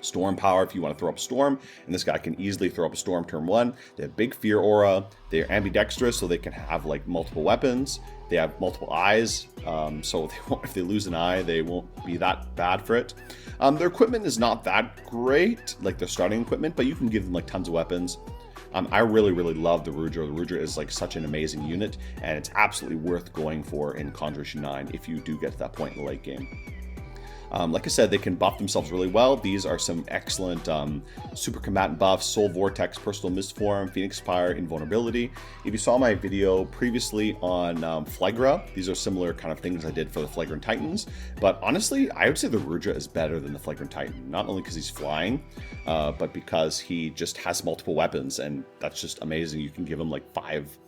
Storm power if you want to throw up a storm, and this guy can easily throw up a storm turn 1. They have big fear aura. They're ambidextrous, so they can have like multiple weapons. They have multiple eyes, so if they lose an eye, they won't be that bad for it. Their equipment is not that great, like their starting equipment, but you can give them like tons of weapons. I really love the Rudra. The Rudra is like such an amazing unit, and it's absolutely worth going for in Conjuration 9 if you do get to that point in the late game. Like I said, they can buff themselves really well. These are some excellent super combatant buffs: Soul Vortex, Personal Mistform, Phoenix Fire, Invulnerability. If you saw my video previously on Phlegra, these are similar kind of things I did for the Flagrant Titans. But honestly, I would say the Rudra is better than the Flagrant Titan, not only because he's flying, but because he just has multiple weapons, and that's just amazing. You can give him like 5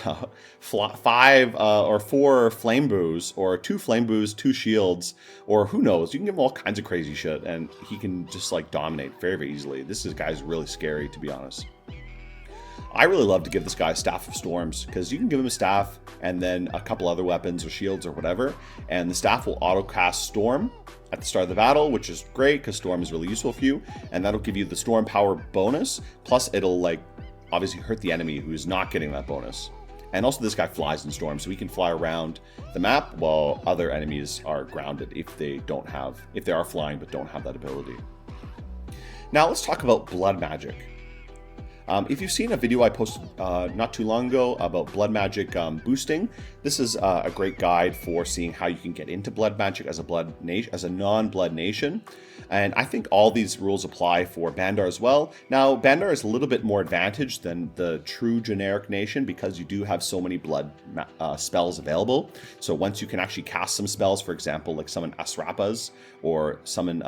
or 4 flame boos, or 2 flame boos, 2 shields, or who knows, you can give him all kinds of crazy shit, and he can just like dominate very easily. This guy's really scary, to be honest. I really love to give this guy Staff of Storms, because you can give him a staff and then a couple other weapons or shields or whatever, and the staff will auto cast Storm at the start of the battle, which is great because Storm is really useful for you, and that'll give you the Storm power bonus, plus it'll like obviously hurt the enemy who's not getting that bonus. And also, this guy flies in Storm, so he can fly around the map while other enemies are grounded if they are flying but don't have that ability. Now let's talk about blood magic. If you've seen a video I posted not too long ago about blood magic boosting, This is a great guide for seeing how you can get into blood magic as a non-blood nation. And I think all these rules apply for Bandar as well. Now, Bandar is a little bit more advantaged than the true generic nation because you do have so many blood spells available. So once you can actually cast some spells, for example, like summon Asrapas or summon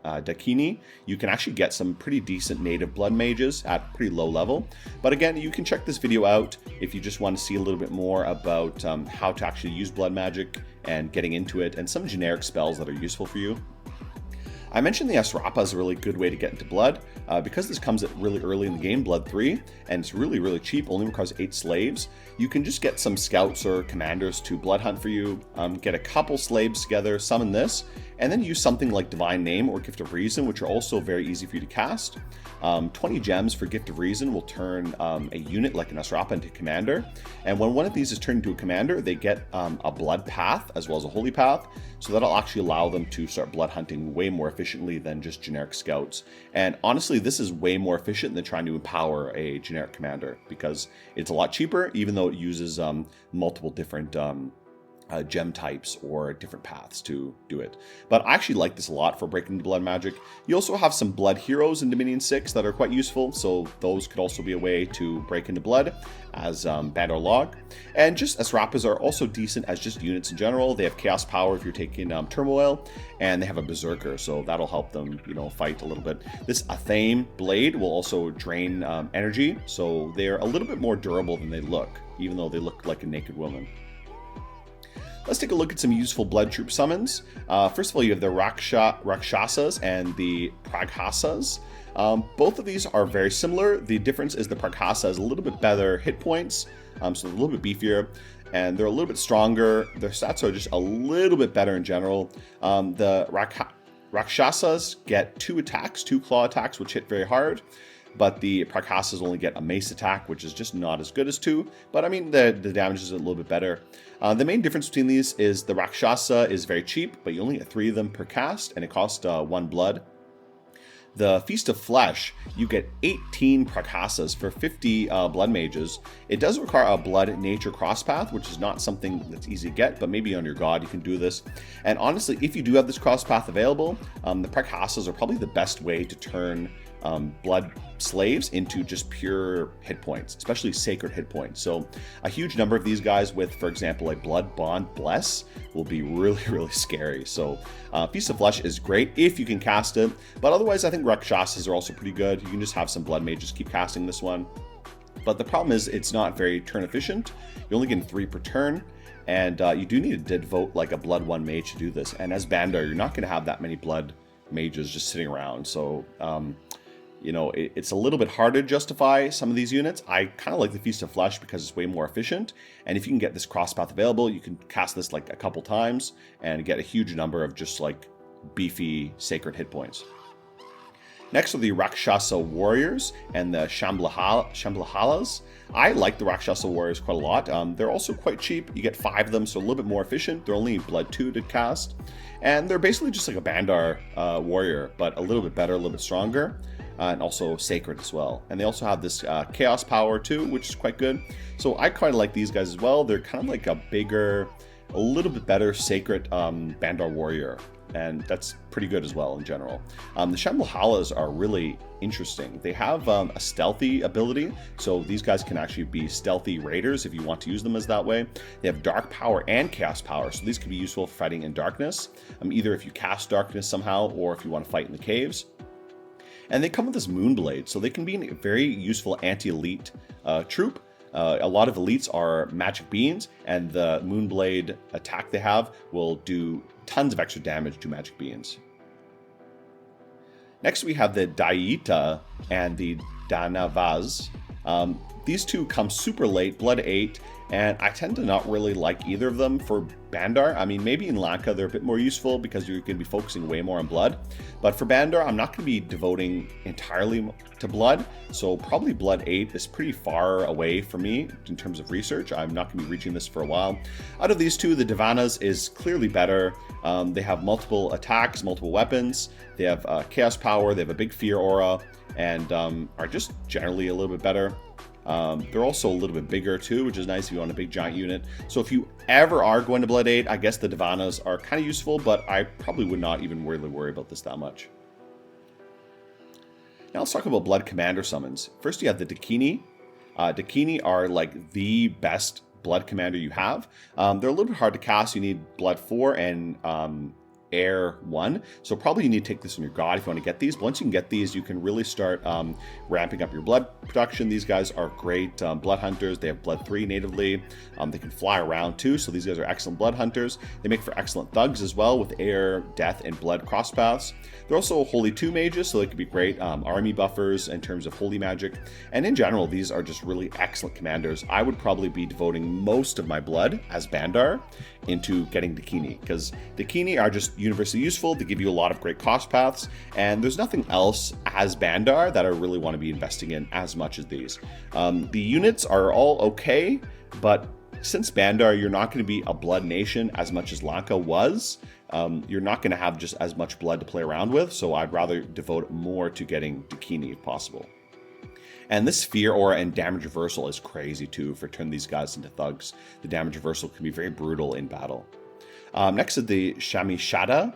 Dakini, you can actually get some pretty decent native blood mages at pretty low level. But again, you can check this video out if you just want to see a little bit more about how to actually use blood magic and getting into it and some generic spells that are useful for you. I mentioned the Asrapa is a really good way to get into blood because this comes at really early in the game, blood 3, and it's really cheap, only requires 8 slaves. You can just get some scouts or commanders to blood hunt for you, get a couple slaves together, summon this, and then use something like Divine Name or Gift of Reason, which are also very easy for you to cast. 20 gems for Gift of Reason will turn a unit like an Asrapa into commander, and when one of these is turned into a commander, they get a blood path as well as a holy path, so that'll actually allow them to start blood hunting way more efficiently than just generic scouts. And honestly, this is way more efficient than trying to empower a generic commander because it's a lot cheaper, even though it uses multiple different gem types or different paths to do it. But I actually like this a lot for breaking into blood magic. You also have some blood heroes in Dominion 6 that are quite useful, so those could also be a way to break into blood as Bandar-Log. And just Asrapas are also decent as just units in general. They have chaos power if you're taking Turmoil, and they have a berserker, so that'll help them, fight a little bit. This Athame blade will also drain energy, so they're a little bit more durable than they look, even though they look like a naked woman. Let's take a look at some useful blood troop summons. First of all, you have the Rakshasas and the Praghasas. Both of these are very similar. The difference is the Praghasa has a little bit better hit points, so they're a little bit beefier, and they're a little bit stronger. Their stats are just a little bit better in general. The Rakshasas get 2 claw attacks, which hit very hard. But the Praghasas only get a mace attack, which is just not as good as 2. But I mean, the damage is a little bit better. The main difference between these is the Rakshasa is very cheap, but you only get 3 of them per cast, and it costs 1 blood. The Feast of Flesh, you get 18 Praghasas for 50 blood mages. It does require a blood nature crosspath, which is not something that's easy to get, but maybe on your god you can do this. And honestly, if you do have this crosspath available, the Praghasas are probably the best way to turn blood slaves into just pure hit points, especially sacred hit points. So a huge number of these guys with, for example, a blood bond bless will be really scary. So Feast of Flesh is great if you can cast it, but otherwise I think Rakshasas are also pretty good. You can just have some blood mages keep casting this one. But the problem is it's not very turn efficient. You're only getting 3 per turn. And you do need to devote like a blood 1 mage to do this. And as Bandar, you're not going to have that many blood mages just sitting around. So it's a little bit harder to justify some of these units. I kind of like the Feast of Flesh because it's way more efficient. And if you can get this crosspath available, you can cast this like a couple times and get a huge number of just like beefy sacred hit points. Next are the Rakshasa Warriors and the Shambhalas. I like the Rakshasa Warriors quite a lot. They're also quite cheap. You get 5 of them, so a little bit more efficient. They're only blood 2 to cast. And they're basically just like a Bandar warrior, but a little bit better, a little bit stronger. And also sacred as well. And they also have this chaos power too, which is quite good. So I quite like these guys as well. They're kind of like a bigger, a little bit better sacred Bandar warrior. And that's pretty good as well in general. The Shambhalas are really interesting. They have a stealthy ability, so these guys can actually be stealthy raiders if you want to use them as that way. They have dark power and chaos power, so these can be useful for fighting in darkness, either if you cast darkness somehow or if you want to fight in the caves. And they come with this Moonblade, so they can be a very useful anti-elite troop. A lot of elites are magic beings, and the Moonblade attack they have will do tons of extra damage to magic beings. Next we have the Daita and the Danavas. These two come super late, blood 8, and I tend to not really like either of them for Bandar. Maybe in Lanka they're a bit more useful because you're going to be focusing way more on blood. But for Bandar, I'm not going to be devoting entirely to blood, so probably blood 8 is pretty far away for me in terms of research. I'm not going to be reaching this for a while. Out of these two, the Divanas is clearly better. They have multiple attacks, multiple weapons. They have chaos power, they have a big fear aura, and are just generally a little bit better. They're also a little bit bigger too, which is nice if you want a big giant unit. So if you ever are going to Blood 8, I guess the Divanas are kind of useful, but I probably would not even really worry about this that much. Now let's talk about Blood Commander summons. First you have the Dakini. Dakini are like the best Blood Commander you have. They're a little bit hard to cast. You need Blood 4 and Air 1. So probably you need to take this from your god if you want to get these. But once you can get these, you can really start ramping up your blood production. These guys are great blood hunters. They have Blood 3 natively. They can fly around too, so these guys are excellent blood hunters. They make for excellent thugs as well with air, death, and blood crosspaths. They're also Holy 2 mages, so they could be great army buffers in terms of holy magic. And in general, these are just really excellent commanders. I would probably be devoting most of my blood as Bandar into getting Dakini, because Dakini are just universally useful. They give you a lot of great cost paths, and there's nothing else as Bandar that I really want to be investing in as much as these. The units are all okay, but since Bandar, you're not going to be a blood nation as much as Lanka was. You're not going to have just as much blood to play around with, so I'd rather devote more to getting Dakini if possible. And this Fear Aura and Damage Reversal is crazy too for turning these guys into thugs. The Damage Reversal can be very brutal in battle. Next is the Shamishada.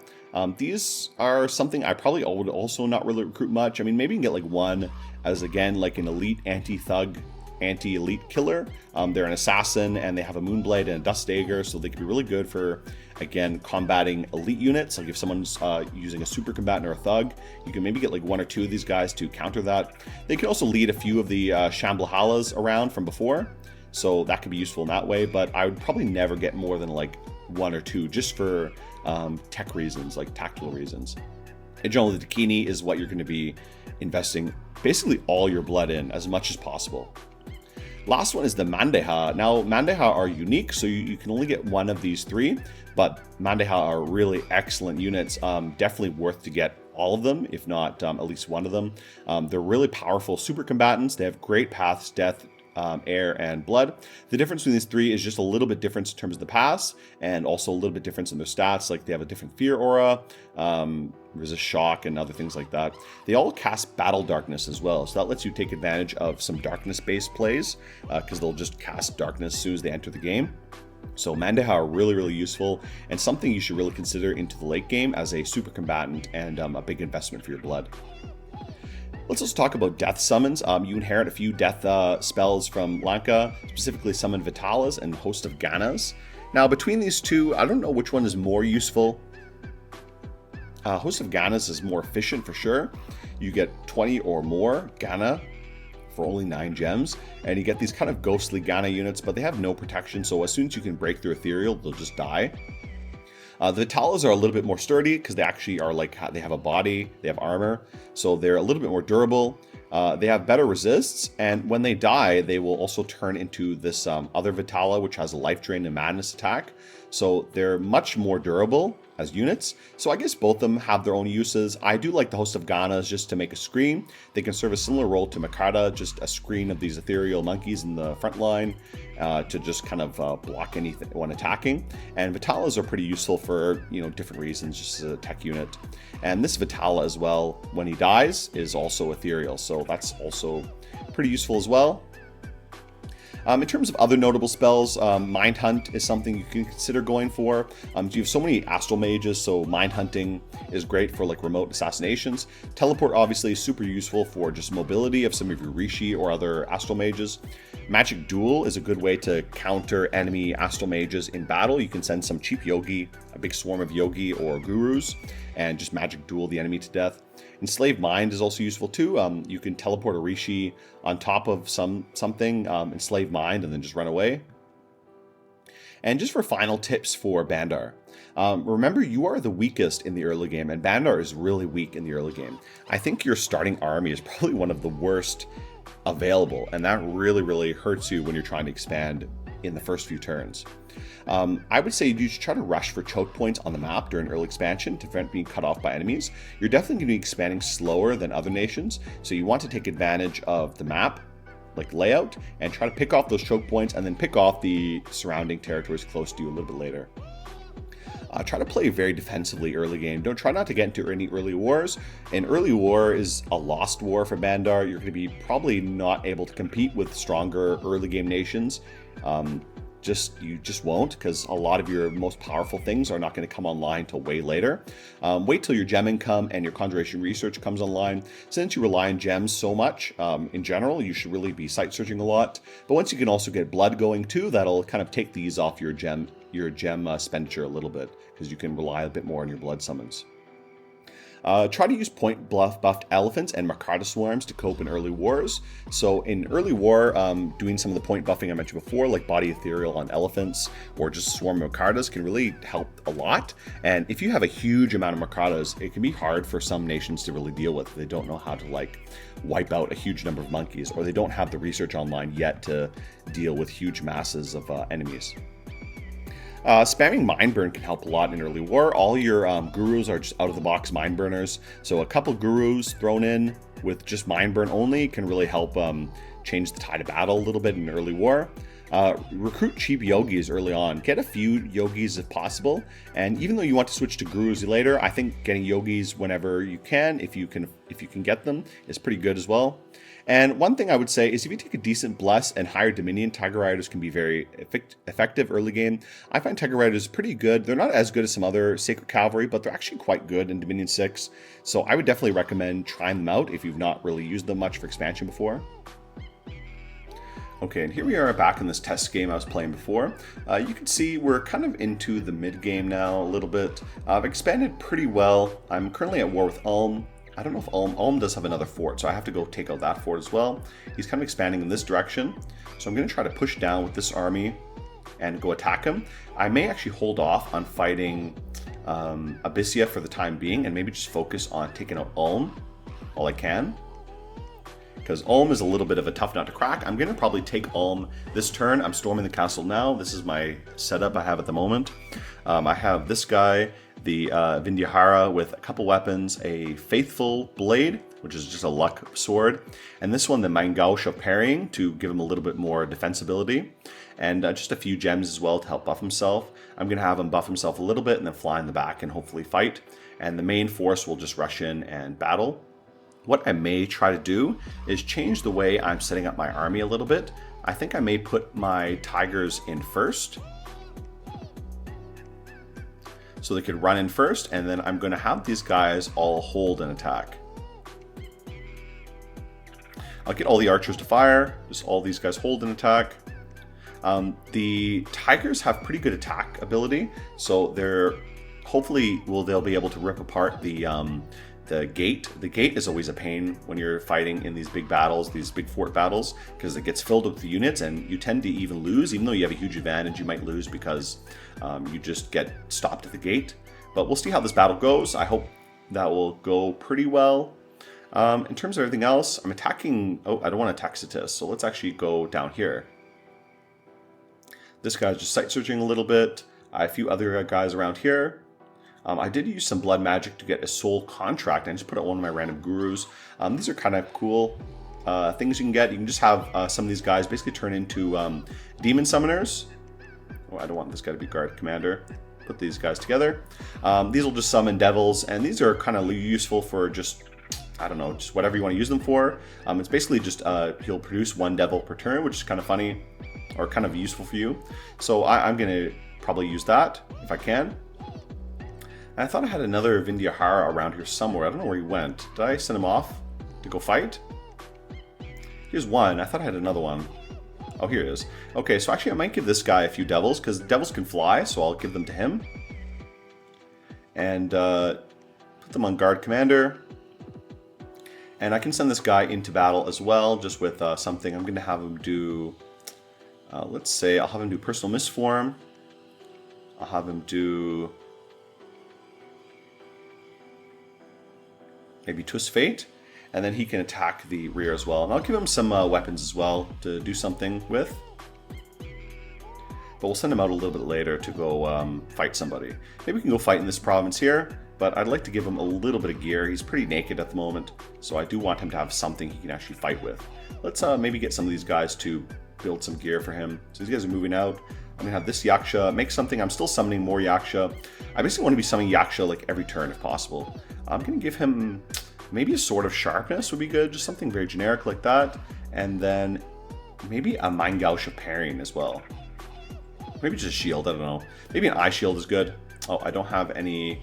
These are something I probably would also not really recruit much. I mean, maybe you can get like one as, again, like an elite anti-thug, anti-elite killer. They're an assassin and they have a Moonblade and a Dust Dagger, so they can be really good for, again, combating elite units. Like if someone's using a super combatant or a thug, you can maybe get like one or two of these guys to counter that. They can also lead a few of the Shamblahalas around from before, so that could be useful in that way, but I would probably never get more than like one or two just for tech reasons, like tactical reasons. In general, the Dakini is what you're going to be investing basically all your blood in as much as possible. Last one is the Mandeha. Now, Mandeha are unique, so you can only get one of these three, but Mandeha are really excellent units. Definitely worth to get all of them, if not at least one of them. They're really powerful super combatants. They have great paths, death, air, and blood. The difference between these three is just a little bit different in terms of the paths, and also a little bit difference in their stats. Like they have a different fear aura, resist shock, and other things like that. They all cast battle darkness as well, so that lets you take advantage of some darkness-based plays, because they'll just cast darkness as soon as they enter the game. So Mandeha are really, really useful, and something you should really consider into the late game as a super combatant and a big investment for your blood. Let's also talk about death summons. You inherit a few death spells from Lanka, specifically summon Vitalas and Host of Ganas. Now, between these two, I don't know which one is more useful. Host of Ganas is more efficient for sure. You get 20 or more Gana for only 9 gems, and you get these kind of ghostly Gana units, but they have no protection, so as soon as you can break through Ethereal, they'll just die. The Vitalas are a little bit more sturdy because they actually are like, they have a body, they have armor, so they're a little bit more durable. They have better resists, and when they die, they will also turn into this other Vitala, which has a life drain and madness attack. So they're much more durable as units. So I guess both of them have their own uses. I do like the Host of Ganas just to make a screen. They can serve a similar role to Makata, just a screen of these ethereal monkeys in the front line to just kind of block anything when attacking. And Vitalas are pretty useful for, different reasons, just as a tech unit. And this Vitala as well, when he dies, is also ethereal. So that's also pretty useful as well. In terms of other notable spells, Mind Hunt is something you can consider going for. You have so many Astral Mages, so Mind Hunting is great for like remote assassinations. Teleport obviously is super useful for just mobility of some of your Rishi or other Astral Mages. Magic Duel is a good way to counter enemy Astral Mages in battle. You can send some cheap Yogi, a big swarm of Yogi or Gurus, and just Magic Duel the enemy to death. Enslaved Mind is also useful too. You can teleport a Rishi on top of something, Enslave Mind, and then just run away. And just for final tips for Bandar, remember you are the weakest in the early game, and Bandar is really weak in the early game. I think your starting army is probably one of the worst available, and that really, really hurts you when you're trying to expand in the first few turns. I would say you should try to rush for choke points on the map during early expansion to prevent being cut off by enemies. You're definitely going to be expanding slower than other nations, so you want to take advantage of the map, like layout, and try to pick off those choke points and then pick off the surrounding territories close to you a little bit later. Try to play very defensively early game. Don't try not to get into any early wars. An early war is a lost war for Bandar. You're going to be probably not able to compete with stronger early game nations. You just won't, because a lot of your most powerful things are not going to come online till way later. Wait till your gem income and your conjuration research comes online. Since you rely on gems so much, in general, you should really be site searching a lot. But once you can also get blood going too, that'll kind of take these off your gem expenditure a little bit, because you can rely a bit more on your blood summons. Try to use point buffed elephants and Mercata swarms to cope in early wars. So in early war, doing some of the point buffing I mentioned before, like body ethereal on elephants or just swarm Mercatas, can really help a lot. And if you have a huge amount of Mercatas, it can be hard for some nations to really deal with. They don't know how to wipe out a huge number of monkeys, or they don't have the research online yet to deal with huge masses of enemies. Spamming Mind Burn can help a lot in early war. All your gurus are just out-of-the-box Mind Burners, so a couple gurus thrown in with just Mind Burn only can really help change the tide of battle a little bit in early war. Recruit cheap yogis early on. Get a few yogis if possible, and even though you want to switch to gurus later, I think getting yogis whenever you can, if you can get them, is pretty good as well. And one thing I would say is if you take a decent Bless and higher Dominion, Tiger Riders can be very effective early game. I find Tiger Riders pretty good. They're not as good as some other Sacred Cavalry, but they're actually quite good in Dominion 6. So I would definitely recommend trying them out if you've not really used them much for expansion before. Okay, and here we are back in this test game I was playing before. You can see we're kind of into the mid game now a little bit. I've expanded pretty well. I'm currently at war with Ulm. I don't know if Ulm does have another fort, so I have to go take out that fort as well. He's kind of expanding in this direction, so I'm going to try to push down with this army and go attack him. I may actually hold off on fighting Abyssia for the time being and maybe just focus on taking out Ulm while I can, because Ulm is a little bit of a tough nut to crack. I'm going to probably take Ulm this turn. I'm storming the castle now. This is my setup I have at the moment. I have this guy, the Vindhyahara, with a couple weapons, a Faithful Blade, which is just a luck sword, and this one, the Mangaush of Parrying, to give him a little bit more defensibility, and just a few gems as well to help buff himself. I'm going to have him buff himself a little bit and then fly in the back and hopefully fight, and the main force will just rush in and battle. What I may try to do is change the way I'm setting up my army a little bit. I think I may put my tigers in first, so they could run in first, and then I'm going to have these guys all hold and attack. I'll get all the archers to fire, just all these guys hold and attack. The tigers have pretty good attack ability, so they'll be able to rip apart the gate. The gate is always a pain when you're fighting in these big battles, these big fort battles, because it gets filled with the units and you tend to even lose. Even though you have a huge advantage, you might lose because you just get stopped at the gate. But we'll see how this battle goes. I hope that will go pretty well. In terms of everything else, I'm attacking... Oh, I don't want to attack Satis, so let's actually go down here. This guy's just sight searching a little bit. I have a few other guys around here. I did use some blood magic to get a soul contract. I just put out one of my random gurus. These are kind of cool things you can get. You can just have some of these guys basically turn into demon summoners. Oh, I don't want this guy to be guard commander. Put these guys together. These will just summon devils, and these are kind of useful for just, I don't know, just whatever you want to use them for. It's basically just he'll produce one devil per turn, which is kind of funny or kind of useful for you. So I'm going to probably use that if I can. And I thought I had another Vindhyahara around here somewhere. I don't know where he went. Did I send him off to go fight? Here's one. I thought I had another one. Oh, here it is. Okay, so actually I might give this guy a few devils, because devils can fly, so I'll give them to him. And put them on guard commander. And I can send this guy into battle as well, just with something. I'm going to have him do... let's say I'll have him do Personal Misform. I'll have him do... maybe Twist Fate, and then he can attack the rear as well. And I'll give him some weapons as well to do something with. But we'll send him out a little bit later to go fight somebody. Maybe we can go fight in this province here, but I'd like to give him a little bit of gear. He's pretty naked at the moment, so I do want him to have something he can actually fight with. Let's maybe get some of these guys to build some gear for him. So these guys are moving out. I'm gonna have this Yaksha make something. I'm still summoning more Yaksha. I basically want to be summoning Yaksha like every turn if possible. I'm gonna give him maybe a Sword of Sharpness would be good, just something very generic like that. And then maybe a Mind Gouge of Parrying as well. Maybe just a shield, I don't know. Maybe an Eye Shield is good. Oh, I don't have any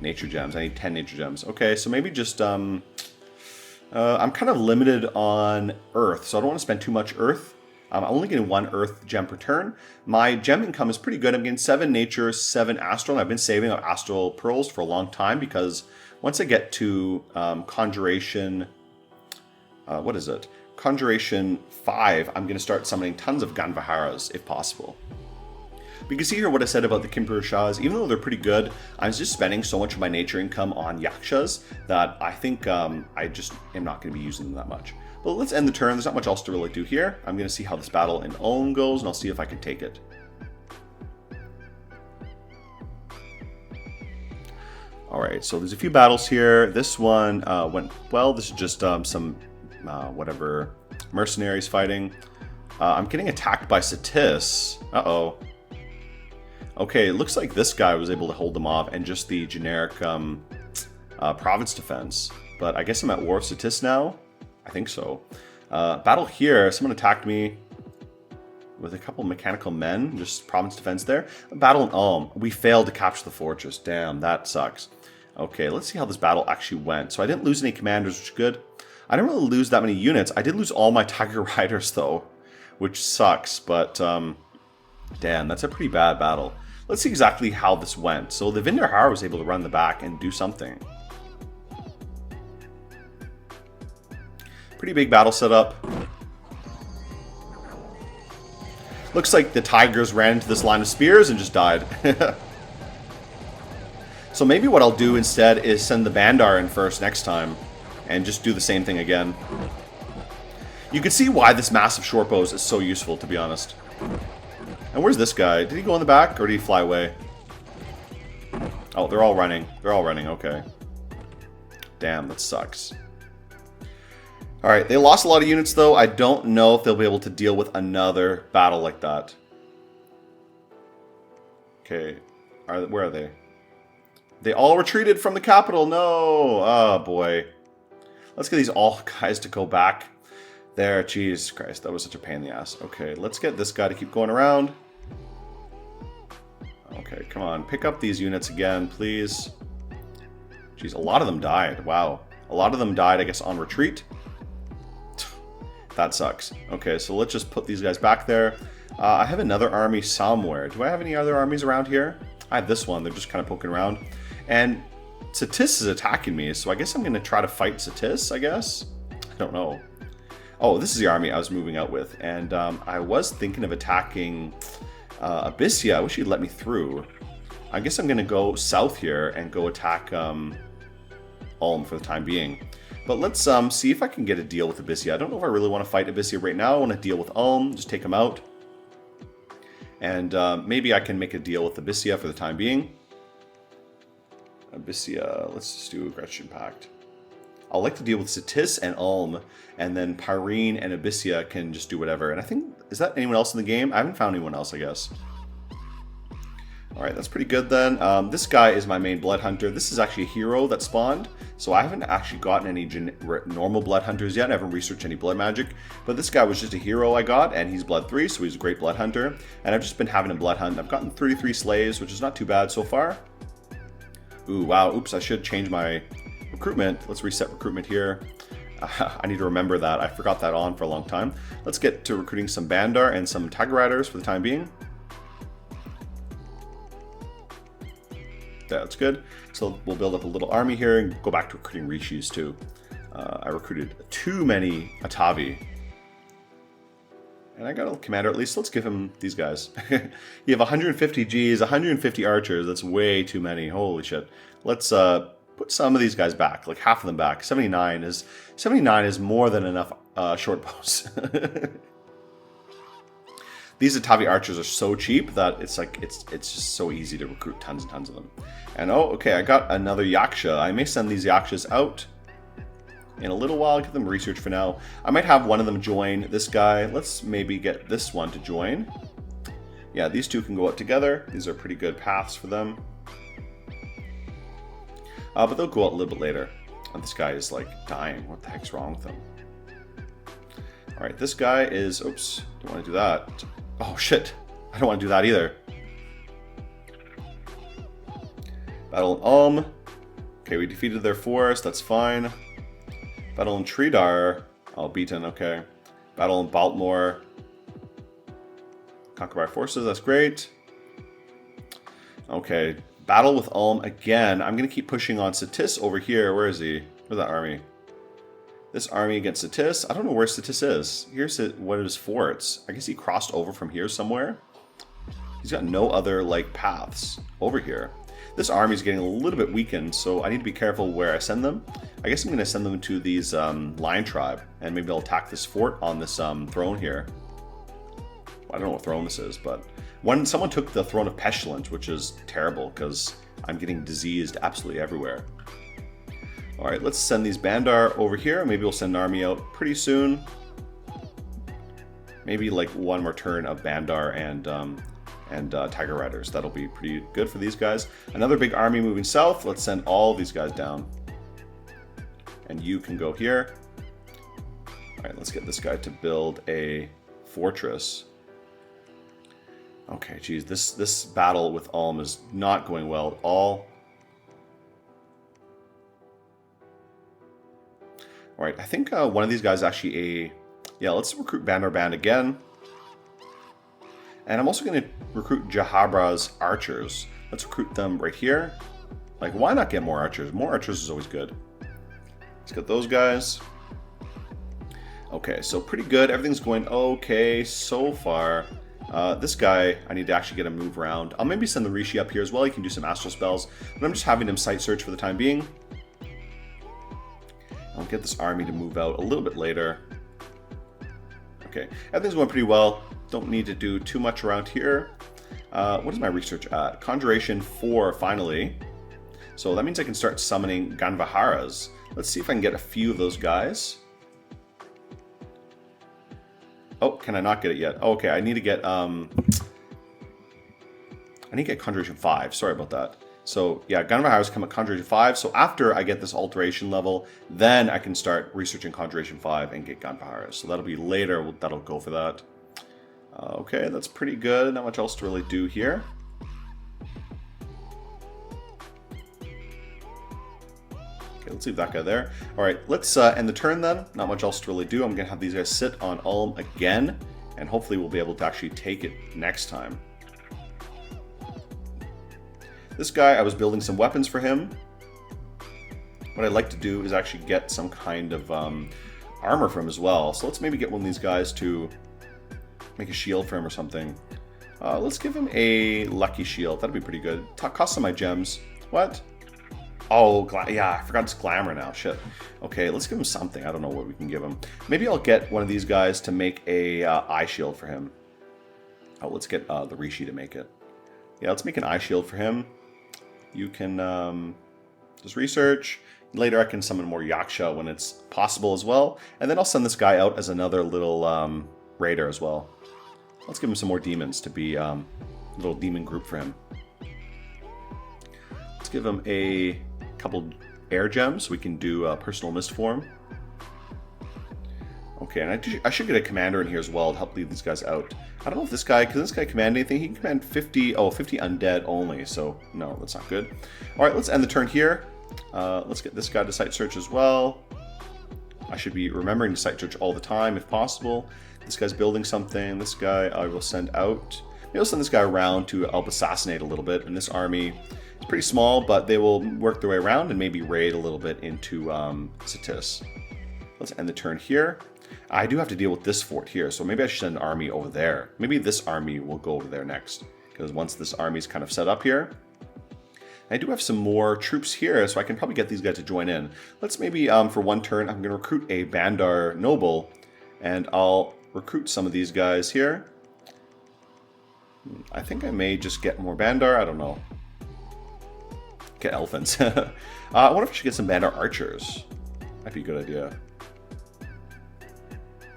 Nature Gems. I need 10 Nature Gems. Okay, so maybe just, I'm kind of limited on Earth, so I don't want to spend too much Earth. I'm only getting 1 Earth Gem per turn. My gem income is pretty good. I'm getting 7 Nature, 7 Astral, and I've been saving up Astral Pearls for a long time because once I get to Conjuration, what is it? Conjuration 5, I'm going to start summoning tons of Ganvaharas if possible. But you can see here what I said about the Kimpur Shahs. Even though they're pretty good, I'm just spending so much of my nature income on Yakshas that I think I just am not going to be using them that much. But let's end the turn. There's not much else to really do here. I'm going to see how this battle in Ulm goes, and I'll see if I can take it. Alright, so there's a few battles here. This one went well. This is just some, whatever, mercenaries fighting. I'm getting attacked by Satis. Uh-oh. Okay, it looks like this guy was able to hold them off and just the generic province defense. But I guess I'm at war with Satis now. I think so. Battle here. Someone attacked me with a couple mechanical men. Just province defense there. Battle in Ulm. We failed to capture the fortress. Damn, that sucks. Okay, let's see how this battle actually went. So I didn't lose any commanders, which is good. I didn't really lose that many units. I did lose all my Tiger Riders, though, which sucks. But, damn, that's a pretty bad battle. Let's see exactly how this went. So the Vindar was able to run the back and do something. Pretty big battle setup. Looks like the Tigers ran into this line of spears and just died. So maybe what I'll do instead is send the Bandar in first next time and just do the same thing again. You can see why this massive short bows is so useful, to be honest. And where's this guy? Did he go in the back or did he fly away? Oh, they're all running. They're all running, okay. Damn, that sucks. Alright, they lost a lot of units though. I don't know if they'll be able to deal with another battle like that. Okay, where are they? They all retreated from the capital. No! Oh boy. Let's get these all guys to go back. There, jeez Christ, that was such a pain in the ass. Okay, let's get this guy to keep going around. Okay, come on, pick up these units again, please. Jeez, a lot of them died. Wow. A lot of them died, I guess, on retreat. That sucks. Okay, so let's just put these guys back there. I have another army somewhere. Do I have any other armies around here? I have this one. They're just kind of poking around. And Satis is attacking me, so I guess I'm going to try to fight Satis, I guess? I don't know. Oh, this is the army I was moving out with. And I was thinking of attacking Abyssia. I wish he'd let me through. I guess I'm going to go south here and go attack Ulm for the time being. But let's see if I can get a deal with Abyssia. I don't know if I really want to fight Abyssia right now. I want to deal with Ulm, just take him out. And maybe I can make a deal with Abyssia for the time being. Abyssia, let's just do Aggression Pact. I'd like to deal with Satis and Ulm, and then Pyrene and Abyssia can just do whatever. And I think, is that anyone else in the game? I haven't found anyone else, I guess. Alright, that's pretty good then. This guy is my main Blood Hunter. This is actually a hero that spawned, so I haven't actually gotten any normal Blood Hunters yet. I haven't researched any Blood Magic, but this guy was just a hero I got, and he's Blood 3, so he's a great Blood Hunter. And I've just been having a Blood Hunt. I've gotten 33 slaves, which is not too bad so far. Ooh, wow, oops, I should change my recruitment. Let's reset recruitment here. I need to remember that. I forgot that on for a long time. Let's get to recruiting some Bandar and some Tiger Riders for the time being. That's good. So we'll build up a little army here and go back to recruiting Rishis too. I recruited too many Atavi. And I got a commander at least. Let's give him these guys. You have 150 Gs, 150 archers. That's way too many. Holy shit. Let's put some of these guys back, like half of them back. 79 is more than enough short bows. These Atavi archers are so cheap that it's like it's just so easy to recruit tons and tons of them. And oh, okay, I got another Yaksha. I may send these Yakshas out in a little while. I'll give them research for now. I might have one of them join this guy. Let's maybe get this one to join. Yeah, these two can go out together. These are pretty good paths for them. But they'll go out a little bit later. And this guy is like dying. What the heck's wrong with him? Alright, this guy is... Oops, don't want to do that. Oh shit, I don't want to do that either. Battle in Ulm. Okay, we defeated their forest, that's fine. Battle in Tridar. Oh, beaten, okay. Battle in Baltimore. Conquer by forces, that's great. Okay, battle with Ulm again. I'm going to keep pushing on Satis over here. Where is he? Where's that army? This army against Satis. I don't know where Satis is. Here's one of his forts. I guess he crossed over from here somewhere. He's got no other like paths over here. This army's getting a little bit weakened, so I need to be careful where I send them. I guess I'm going to send them to these lion tribe, and maybe they'll attack this fort on this throne here. I don't know what throne this is, but someone took the throne of pestilence, which is terrible because I'm getting diseased absolutely everywhere. Alright, let's send these Bandar over here. Maybe we'll send an army out pretty soon. Maybe like one more turn of Bandar and Tiger Riders. That'll be pretty good for these guys. Another big army moving south. Let's send all these guys down. And you can go here. Alright, let's get this guy to build a fortress. Okay, geez, this battle with Ulm is not going well at all. Alright, I think one of these guys actually yeah, let's recruit Bandar Band again. And I'm also going to recruit Jahabra's archers. Let's recruit them right here. Like, why not get more archers? More archers is always good. Let's get those guys. Okay, so pretty good. Everything's going okay so far. This guy, I need to actually get him move around. I'll maybe send the Rishi up here as well. He can do some astral spells. But I'm just having him site search for the time being. I'll get this army to move out a little bit later. Okay, everything's going pretty well. Don't need to do too much around here. What is my research at? Conjuration 4, finally. So that means I can start summoning Ganvaharas. Let's see if I can get a few of those guys. Oh, can I not get it yet? Oh, okay, I need to get Conjuration 5. Sorry about that. So yeah, Ganvaharas come at Conjuration 5. So after I get this alteration level, then I can start researching Conjuration 5 and get Ganvaharas. So that'll be later. That'll go for that. Okay, that's pretty good. Not much else to really do here. Okay, let's leave that guy there. All right, let's end the turn then. Not much else to really do. I'm going to have these guys sit on Ulm again, and hopefully we'll be able to actually take it next time. This guy, I was building some weapons for him. What I'd like to do is actually get some kind of armor from him as well. So let's maybe get one of these guys to make a shield for him or something. Let's give him a lucky shield. That'd be pretty good. Cost some of my gems. What? Oh, yeah, I forgot it's glamour now. Shit. Okay, let's give him something. I don't know what we can give him. Maybe I'll get one of these guys to make a eye shield for him. Oh, let's get the Rishi to make it. Yeah, let's make an eye shield for him. You can just research. Later I can summon more Yaksha when it's possible as well. And then I'll send this guy out as another little raider as well. Let's give him some more demons to be a little demon group for him. Let's give him a couple air gems so we can do a personal mist form. Okay, and I should get a commander in here as well to help lead these guys out. I don't know if this guy, can this guy command anything? He can command 50 undead only, so no, that's not good. Alright, let's end the turn here. Let's get this guy to site search as well. I should be remembering to site search all the time if possible. This guy's building something. This guy I will send out. Maybe I'll send this guy around to help assassinate a little bit. And this army is pretty small, but they will work their way around and maybe raid a little bit into Satis. Let's end the turn here. I do have to deal with this fort here, so maybe I should send an army over there. Maybe this army will go over there next, because once this army's kind of set up here, I do have some more troops here, so I can probably get these guys to join in. Let's maybe, for one turn, I'm going to recruit a Bandar noble, and I'll recruit some of these guys here. I think I may just get more Bandar, I don't know. Get elephants. I wonder if I should get some Bandar archers. That'd be a good idea.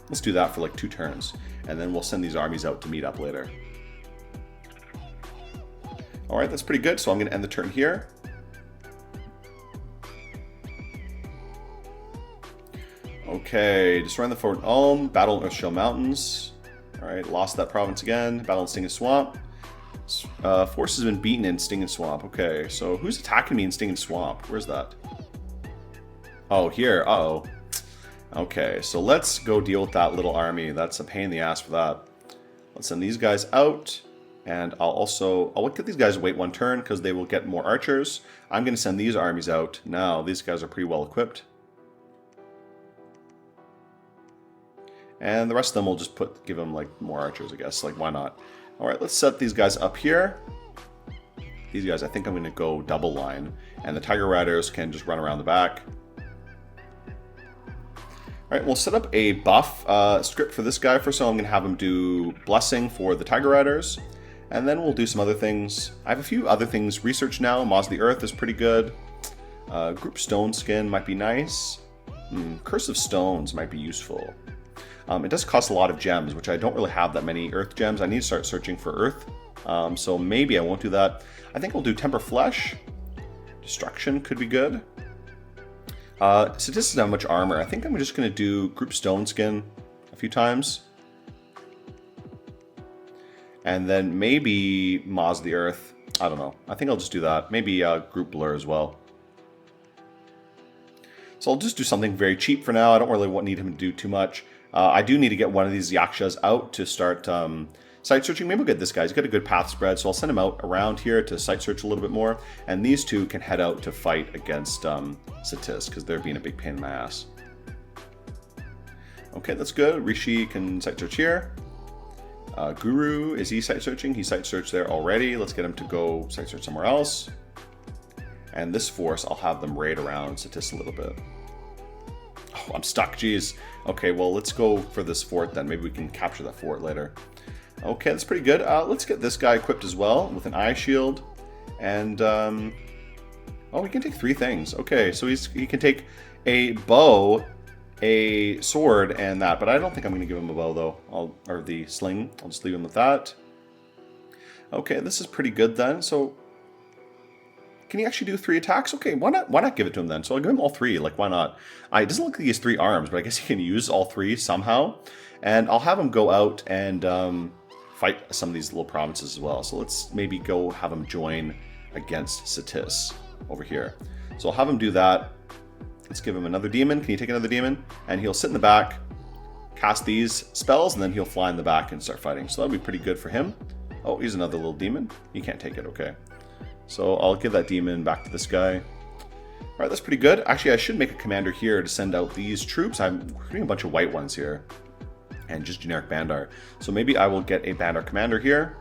Let's do that for like 2 turns, and then we'll send these armies out to meet up later. All right, that's pretty good. So I'm going to end the turn here. Okay, destroying the Fort Ulm, battle in Earthshell Mountains. All right, lost that province again. Battle in Stinging Swamp. Force has been beaten in Stinging Swamp. Okay, so who's attacking me in Stinging Swamp? Where's that? Oh, here. Uh-oh. Okay, so let's go deal with that little army. That's a pain in the ass for that. Let's send these guys out. And I'll get these guys to wait one turn because they will get more archers. I'm going to send these armies out now. These guys are pretty well equipped. And the rest of them will just give them like more archers, I guess. Like, why not? All right, let's set these guys up here. These guys, I think I'm going to go double line. And the Tiger Riders can just run around the back. All right, we'll set up a buff script for this guy first. So I'm going to have him do Blessing for the Tiger Riders. And then we'll do some other things. I have a few other things researched now. Moz the Earth is pretty good. Group Stone Skin might be nice. Curse of Stones might be useful. It does cost a lot of gems, which I don't really have that many Earth gems. I need to start searching for Earth. So maybe I won't do that. I think we'll do Temper Flesh. Destruction could be good. So this doesn't have much armor. I think I'm just going to do Group Stone Skin a few times. And then maybe Moz the Earth. I don't know. I think I'll just do that. Maybe Group Blur as well. So I'll just do something very cheap for now. I don't really need him to do too much. I do need to get one of these Yakshas out to start site searching. Maybe we'll get this guy. He's got a good path spread, so I'll send him out around here to site search a little bit more. And these two can head out to fight against Satis, because they're being a big pain in my ass. Okay, that's good. Rishi can site search here. Guru, is he site searching? He site searched there already. Let's get him to go site search somewhere else. And this force, I'll have them raid around Satis a little bit. Oh, I'm stuck, jeez. Okay, well, let's go for this fort then. Maybe we can capture that fort later. Okay, that's pretty good. Let's get this guy equipped as well with an eye shield. And, oh, he can take 3 things. Okay, so he can take a bow, a sword, and that. But I don't think I'm going to give him a bow, though. Or the sling. I'll just leave him with that. Okay, this is pretty good then. So, can he actually do 3 attacks? Okay, why not give it to him then? So I'll give him all 3. Like, why not? It doesn't look like he has 3 arms, but I guess he can use all 3 somehow. And I'll have him go out and fight some of these little provinces as well. So let's maybe go have him join against Satis over here. So I'll have him do that. Let's give him another demon. Can you take another demon? And he'll sit in the back, cast these spells, and then he'll fly in the back and start fighting. So that'll be pretty good for him. Oh, here's another little demon. You can't take it, okay. So I'll give that demon back to this guy. All right, that's pretty good. Actually, I should make a commander here to send out these troops. I'm recruiting a bunch of white ones here. And just generic Bandar. So maybe I will get a Bandar commander here.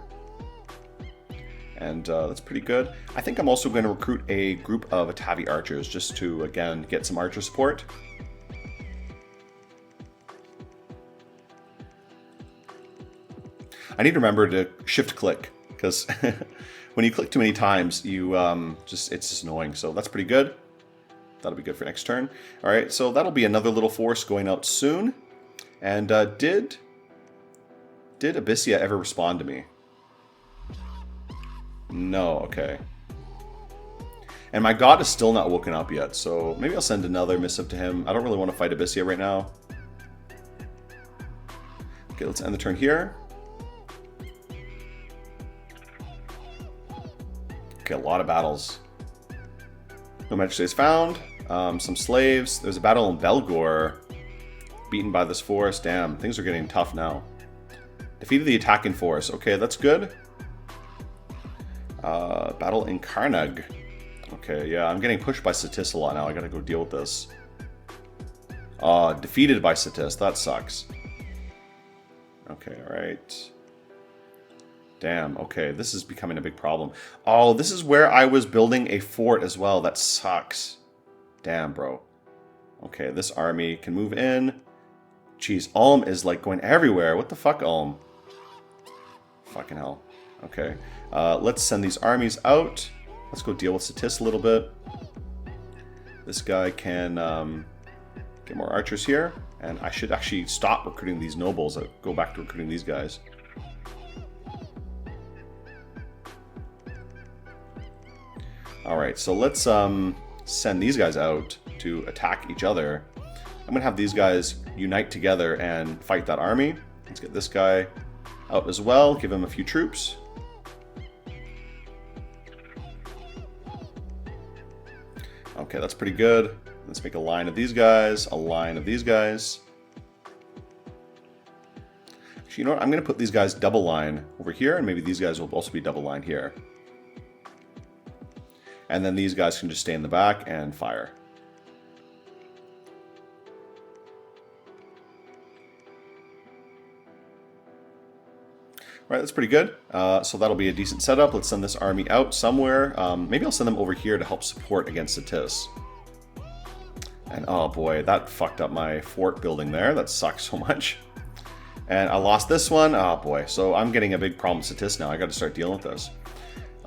And that's pretty good. I think I'm also going to recruit a group of Atavi archers just to, again, get some archer support. I need to remember to shift click, because when you click too many times, you it's just annoying. So that's pretty good. That'll be good for next turn. All right, so that'll be another little force going out soon. And did Abyssia ever respond to me? No, okay. And my god is still not woken up yet, so maybe I'll send another missive to him. I don't really want to fight Abyssia right now. Okay, let's end the turn here. Okay, a lot of battles. No magistrate is found. Some slaves. There's a battle in Belgor. Beaten by this force. Damn, things are getting tough now. Defeated the attacking force. Okay, that's good. Battle in Karnag. Okay, yeah, I'm getting pushed by Satis a lot now. I gotta go deal with this. Defeated by Satis. That sucks. Okay, alright. Damn, okay, this is becoming a big problem. Oh, this is where I was building a fort as well. That sucks. Damn, bro. Okay, this army can move in. Jeez, Ulm is like going everywhere. What the fuck, Ulm? Fucking hell. Okay, let's send these armies out. Let's go deal with Satis a little bit. This guy can get more archers here. And I should actually stop recruiting these nobles. Go back to recruiting these guys. All right, so let's send these guys out to attack each other. I'm going to have these guys unite together and fight that army. Let's get this guy out as well, give him a few troops. Okay, that's pretty good. Let's make a line of these guys, a line of these guys. Actually, you know what? I'm going to put these guys double line over here, and maybe these guys will also be double line here. And then these guys can just stay in the back and fire. All right, that's pretty good. So that'll be a decent setup. Let's send this army out somewhere. Maybe I'll send them over here to help support against Satis. And oh boy, that fucked up my fort building there. That sucks so much. And I lost this one. Oh boy, so I'm getting a big problem with Satis now. I got to start dealing with this.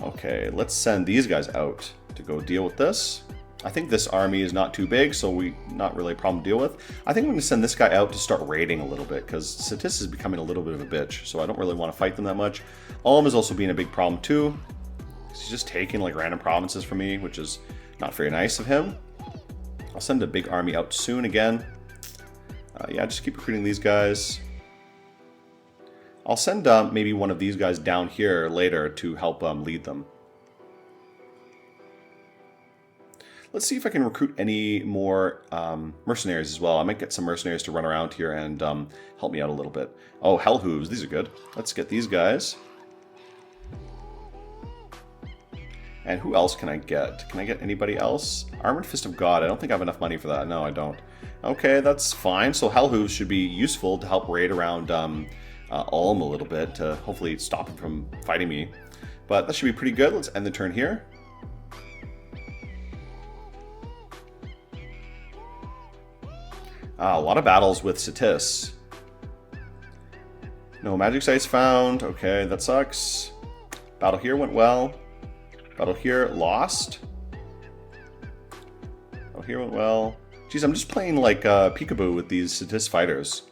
Okay, let's send these guys out to go deal with this. I think this army is not too big, so not really a problem to deal with. I think I'm going to send this guy out to start raiding a little bit, because Satis is becoming a little bit of a bitch, so I don't really want to fight them that much. Ulm is also being a big problem too. He's just taking like random provinces from me, which is not very nice of him. I'll send a big army out soon again. Yeah, just keep recruiting these guys. I'll send maybe one of these guys down here later to help lead them. Let's see if I can recruit any more mercenaries as well. I might get some mercenaries to run around here and help me out a little bit. Oh, hell hooves, these are good. Let's get these guys. And who else can I get? Can I get anybody else? Armored Fist of God. I don't think I have enough money for that. No, I don't. Okay, that's fine. So hell hooves should be useful to help raid around Ulm a little bit to hopefully stop him from fighting me. But that should be pretty good. Let's end the turn here. A lot of battles with Satis. No magic sites found. Okay, that sucks. Battle here went well. Battle here lost. Battle here went well. Jeez, I'm just playing like peekaboo with these Satis fighters.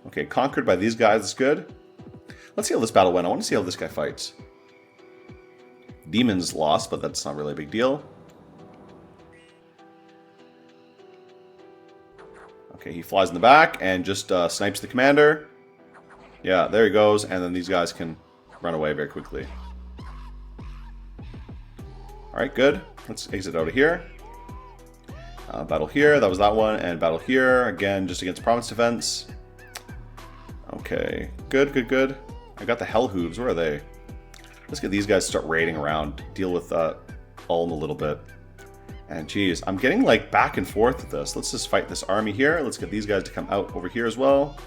Okay, conquered by these guys. That's good. Let's see how this battle went. I want to see how this guy fights. Demons lost, but that's not really a big deal. Okay, he flies in the back and just snipes the commander. Yeah, there he goes. And then these guys can run away very quickly. Alright, good. Let's exit out of here. Battle here. That was that one. And battle here. Again, just against province defense. Okay. Good, good, good. I got the hell hooves. Where are they? Let's get these guys to start raiding around. Deal with Ulm a little bit. And geez, I'm getting like back and forth with this. Let's just fight this army here. Let's get these guys to come out over here as well.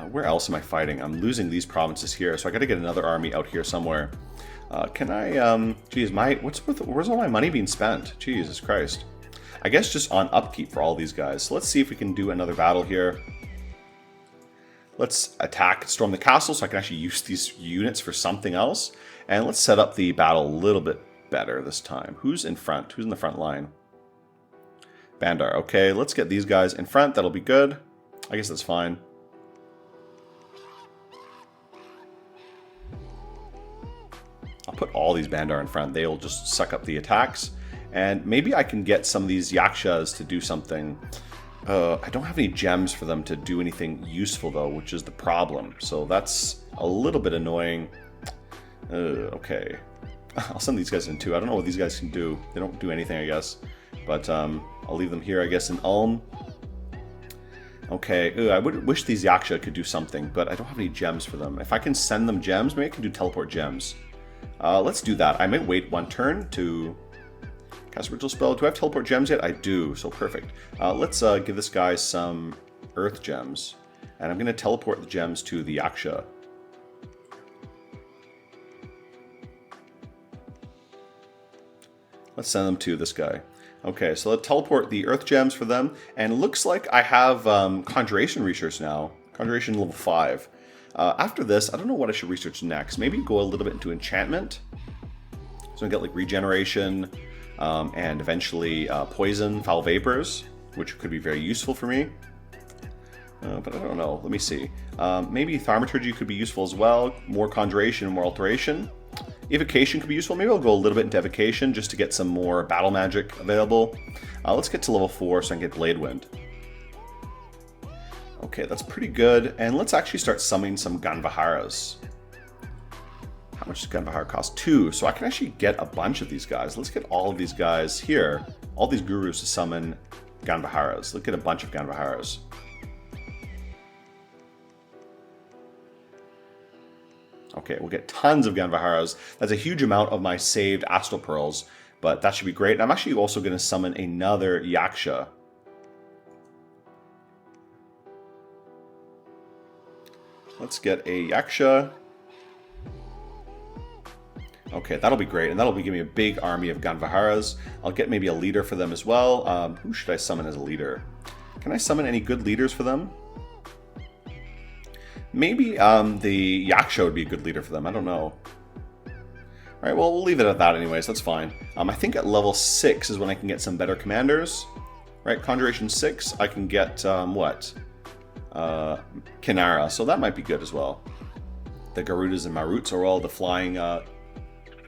Where else am I fighting? I'm losing these provinces here, so I got to get another army out here somewhere. Can I? Geez, where's all my money being spent? Jesus Christ! I guess just on upkeep for all these guys. So let's see if we can do another battle here. Let's attack, storm the castle, so I can actually use these units for something else. And let's set up the battle a little bit better this time. Who's in front? Who's in the front line? Bandar. Okay, let's get these guys in front. That'll be good. I guess that's fine. I'll put all these Bandar in front. They'll just suck up the attacks. And maybe I can get some of these Yakshas to do something. I don't have any gems for them to do anything useful, though, which is the problem. So that's a little bit annoying. Okay. I'll send these guys in too. I don't know what these guys can do. They don't do anything, I guess. But I'll leave them here, I guess, in Ulm. Okay. I would wish these Yaksha could do something, but I don't have any gems for them. If I can send them gems, maybe I can do teleport gems. Let's do that. I might wait one turn to cast a ritual spell. Do I have teleport gems yet? I do, so perfect. Let's give this guy some earth gems. And I'm going to teleport the gems to the Yaksha. Let's send them to this guy. Okay, so let's teleport the earth gems for them. And it looks like I have conjuration research now. Conjuration level 5. After this, I don't know what I should research next. Maybe go a little bit into enchantment. So I get like regeneration and eventually poison, foul vapors, which could be very useful for me. But I don't know. Let me see. Maybe thaumaturgy could be useful as well. More conjuration, more alteration. Evocation could be useful. Maybe I'll go a little bit into Evocation just to get some more battle magic available. Let's get to level 4 so I can get Blade Wind. Okay, that's pretty good. And let's actually start summoning some Ganvaharas. How much does Ganvahara cost? 2. So I can actually get a bunch of these guys. Let's get all of these guys here. All these gurus to summon Ganvaharas. Let's get a bunch of Ganvaharas. Okay, we'll get tons of Ganvaharas. That's a huge amount of my saved Astral Pearls, but that should be great. And I'm actually also going to summon another Yaksha. Let's get a Yaksha. Okay, that'll be great, and that'll be giving me a big army of Ganvaharas. I'll get maybe a leader for them as well. Who should I summon as a leader? Can I summon any good leaders for them? Maybe the Yaksha would be a good leader for them. I don't know. Alright, well, we'll leave it at that anyways. That's fine. I think at level 6 is when I can get some better commanders. Right, Conjuration 6, I can get, what? Kinara, so that might be good as well. The Garudas and Maruts are all the flying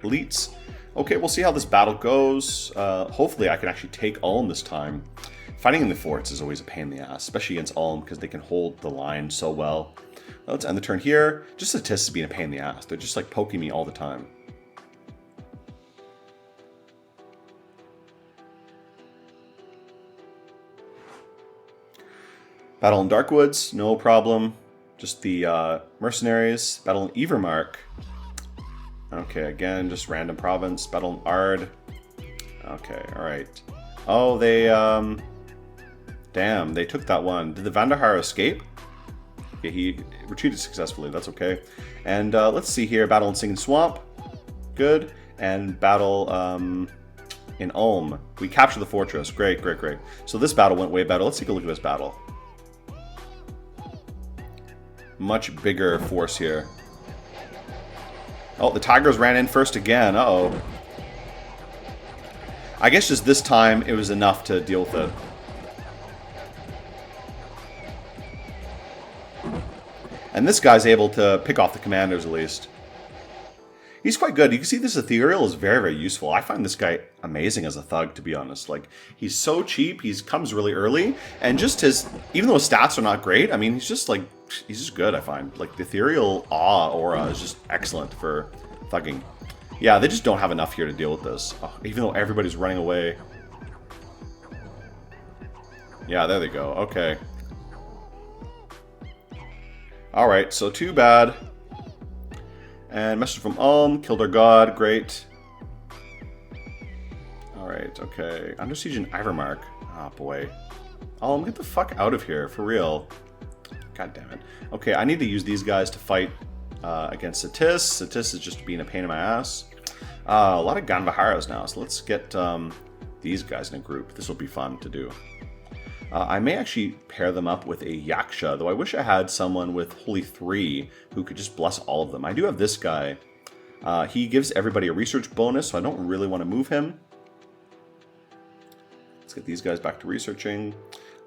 elites. Okay, we'll see how this battle goes. Hopefully I can actually take Ulm this time. Fighting in the forts is always a pain in the ass, especially against Ulm because they can hold the line so well. Let's end the turn here. Just the Tis is being a pain in the ass. They're just like poking me all the time. Battle in Darkwoods, no problem. Just the mercenaries. Battle in Evermark. Okay, again, just random province. Battle in Ard. Okay, alright. Oh, they, damn, they took that one. Did the Vandahar escape? Okay, he retreated successfully, that's okay. And let's see here, battle in Singing Swamp. Good. And battle in Ulm. We captured the fortress. Great, great, great. So this battle went way better. Let's take a look at this battle. Much bigger force here. Oh, the Tigers ran in first again. Uh-oh. I guess just this time it was enough to deal with it. And this guy's able to pick off the commanders at least. He's quite good. You can see this ethereal is very, very useful. I find this guy amazing as a thug, to be honest. Like, he's so cheap. He comes really early. And just his, even though his stats are not great, I mean, he's just like, he's just good, I find. Like, the ethereal awe aura is just excellent for thugging. Yeah, they just don't have enough here to deal with this. Oh, even though everybody's running away. Yeah, there they go. Okay. Alright, so too bad. And message from Ulm, killed our god, great. Alright, okay. Under siege in Ivermark. Oh boy. Ulm, get the fuck out of here, for real. God damn it. Okay, I need to use these guys to fight against Satis. Satis is just being a pain in my ass. A lot of Ganvaharas now, so let's get these guys in a group. This will be fun to do. I may actually pair them up with a Yaksha, though I wish I had someone with Holy 3 who could just bless all of them. I do have this guy. He gives everybody a research bonus, so I don't really want to move him. Let's get these guys back to researching.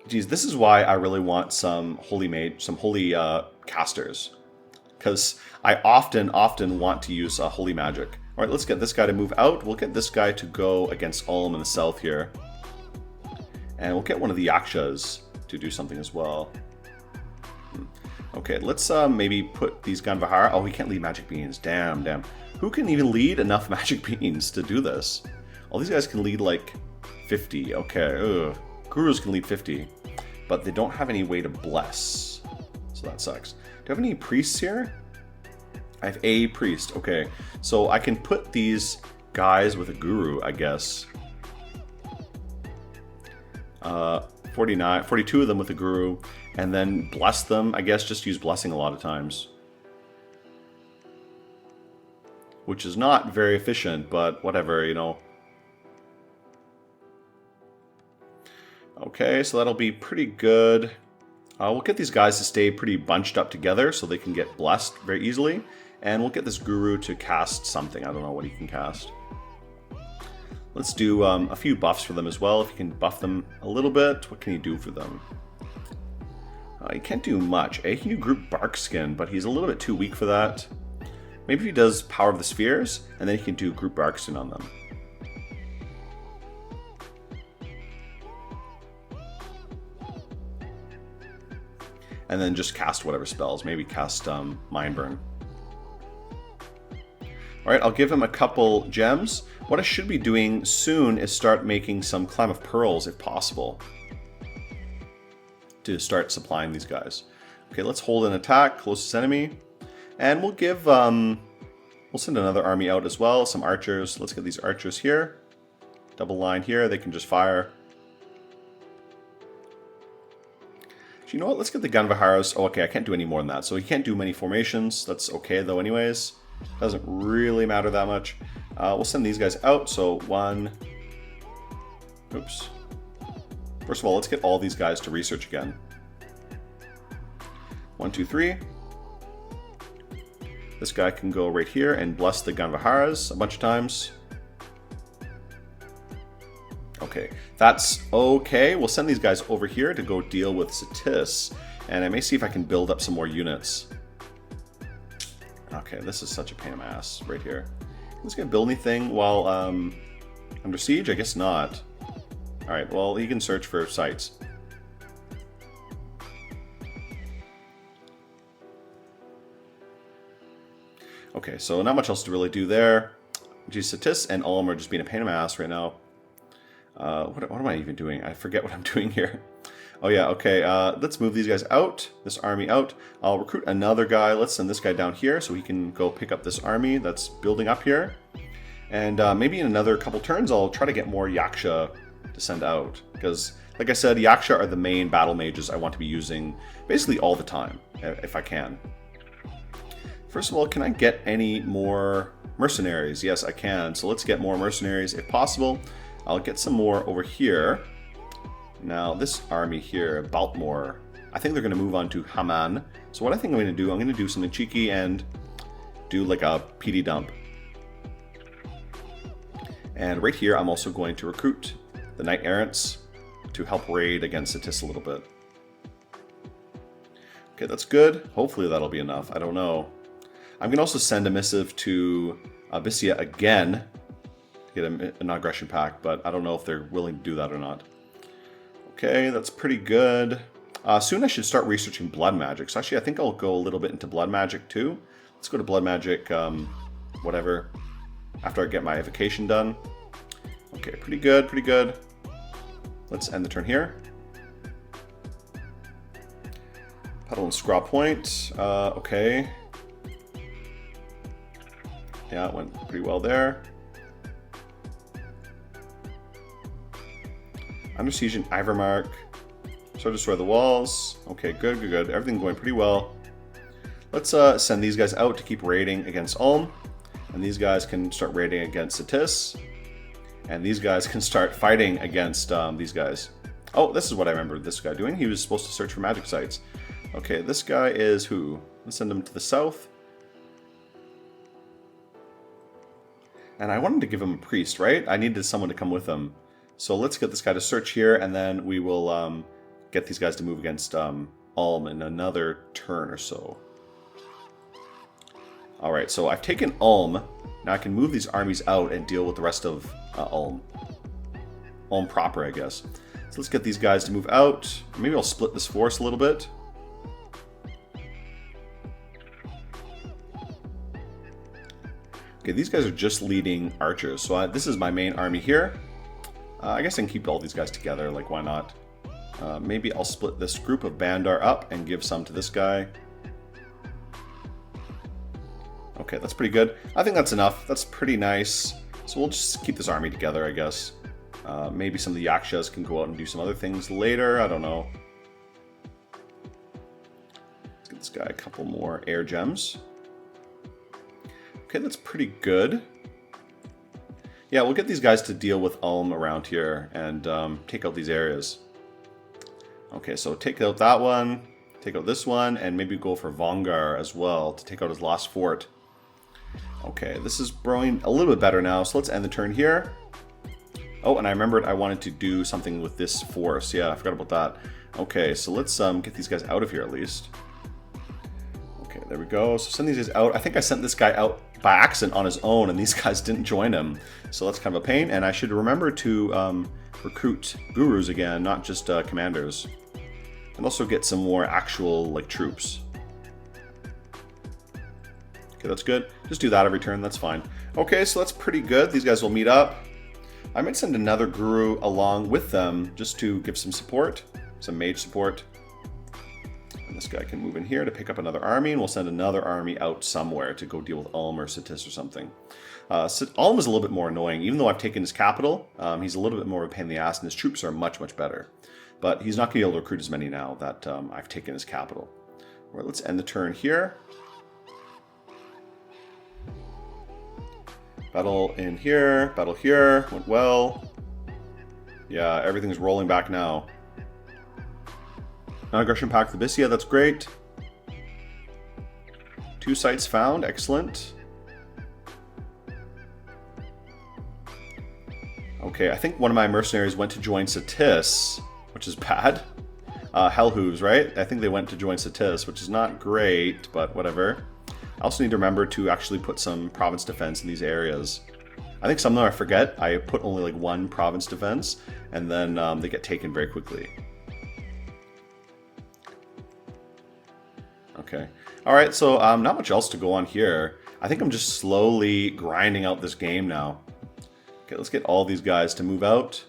Geez, this is why I really want some holy casters. Because I often want to use holy magic. Alright, let's get this guy to move out. We'll get this guy to go against Ulm in the south here. And we'll get one of the Yakshas to do something as well. Okay, let's maybe put these Ganvahara. Oh, he can't lead magic beings. Damn, damn. Who can even lead enough magic beings to do this? All these guys can lead like 50. Okay, ugh. Gurus can lead 50. But they don't have any way to bless. So that sucks. Do I have any priests here? I have a priest. Okay, so I can put these guys with a guru, I guess. 42 of them with a guru, and then bless them. I guess just use blessing a lot of times. Which is not very efficient, but whatever, you know. Okay, so that'll be pretty good. We'll get these guys to stay pretty bunched up together so they can get blessed very easily. And we'll get this guru to cast something. I don't know what he can cast. Let's do a few buffs for them as well. If you can buff them a little bit, what can you do for them? He can't do much. He can do group Barkskin, but he's a little bit too weak for that. Maybe he does Power of the Spheres, and then he can do Group Barkston on them. And then just cast whatever spells. Maybe cast Mind Burn. Alright, I'll give him a couple gems. What I should be doing soon is start making some Climb of Pearls, if possible, to start supplying these guys. Okay, let's hold an attack, closest enemy. And we'll give, we'll send another army out as well, some archers. Let's get these archers here. Double line here, they can just fire. You know what, let's get the Ganvaharas. Oh, okay, I can't do any more than that. So he can't do many formations. That's okay, though, anyways. Doesn't really matter that much. We'll send these guys out. So one... Oops. First of all, let's get all these guys to research again. 1, 2, 3. This guy can go right here and bless the Ganvaharas a bunch of times. Okay, that's okay. We'll send these guys over here to go deal with Satis. And I may see if I can build up some more units. Okay, this is such a pain in the ass right here. Is he gonna build anything while under siege? I guess not. Alright, well, he can search for sites. Okay, so not much else to really do there. Geez, Satis and Ulm are just being a pain in the ass right now. What am I even doing? I forget what I'm doing here. Oh yeah, okay, let's move these guys out, this army out. I'll recruit another guy. Let's send this guy down here so he can go pick up this army that's building up here. And maybe in another couple turns, I'll try to get more Yaksha to send out. Because, like I said, Yaksha are the main battle mages I want to be using basically all the time, if I can. First of all, can I get any more mercenaries? Yes, I can. So let's get more mercenaries if possible. I'll get some more over here. Now, this army here, Baltmoor, I think they're going to move on to Haman. So what I think I'm going to do, I'm going to do something cheeky and do like a PD dump. And right here, I'm also going to recruit the Knight Errants to help raid against Satis a little bit. Okay, that's good. Hopefully that'll be enough. I don't know. I'm going to also send a missive to Abyssia again to get an aggression pact, but I don't know if they're willing to do that or not. Okay, that's pretty good. Soon I should start researching blood magic. So actually, I think I'll go a little bit into blood magic too. Let's go to blood magic, whatever, after I get my evocation done. Okay, pretty good, pretty good. Let's end the turn here. Puddle and Scraw Point. Okay. Yeah, it went pretty well there. Under Siege and Ivermark. So destroy the walls. Okay, good, good, good. Everything going pretty well. Let's send these guys out to keep raiding against Ulm. And these guys can start raiding against Satis. And these guys can start fighting against these guys. Oh, this is what I remember this guy doing. He was supposed to search for magic sites. Okay, this guy is who? Let's send him to the south. And I wanted to give him a priest, right? I needed someone to come with him. So let's get this guy to search here, and then we will get these guys to move against Ulm in another turn or so. Alright, so I've taken Ulm. Now I can move these armies out and deal with the rest of Ulm. Ulm proper, I guess. So let's get these guys to move out. Maybe I'll split this force a little bit. Okay, these guys are just leading archers. So this is my main army here. I guess I can keep all these guys together, like why not? Maybe I'll split this group of Bandar up and give some to this guy. Okay, that's pretty good. I think that's enough. That's pretty nice. So we'll just keep this army together, I guess. Maybe some of the Yakshas can go out and do some other things later. I don't know. Let's get this guy a couple more air gems. Okay, that's pretty good. Yeah, we'll get these guys to deal with Ulm around here and take out these areas. Okay, so take out that one, take out this one, and maybe go for Vongar as well to take out his last fort. Okay, this is growing a little bit better now, so let's end the turn here. Oh, and I remembered I wanted to do something with this force. Yeah, I forgot about that. Okay, so let's get these guys out of here at least. Okay, there we go. So send these guys out. I think I sent this guy out by accident on his own, and these guys didn't join him. So that's kind of a pain. And I should remember to recruit gurus again, not just commanders. And also get some more actual like troops. Okay, that's good. Just do that every turn, that's fine. Okay, so that's pretty good. These guys will meet up. I might send another guru along with them just to give some support, some mage support. And this guy can move in here to pick up another army, and we'll send another army out somewhere to go deal with Ulm or Satis or something. Ulm is a little bit more annoying. Even though I've taken his capital, he's a little bit more of a pain in the ass, and his troops are much, much better. But he's not going to be able to recruit as many now that I've taken his capital. All right, let's end the turn here. Battle in here, battle here, went well. Yeah, everything's rolling back now. Non-aggression pact with Abyssia, that's great. 2 sites found, excellent. Okay, I think one of my mercenaries went to join Satis, which is bad. Hellhooves, right? I think they went to join Satis, which is not great, but whatever. I also need to remember to actually put some province defense in these areas. I think some of them I forget. I put only like 1 province defense, and then they get taken very quickly. Okay. Alright, so not much else to go on here. I think I'm just slowly grinding out this game now. Okay, let's get all these guys to move out.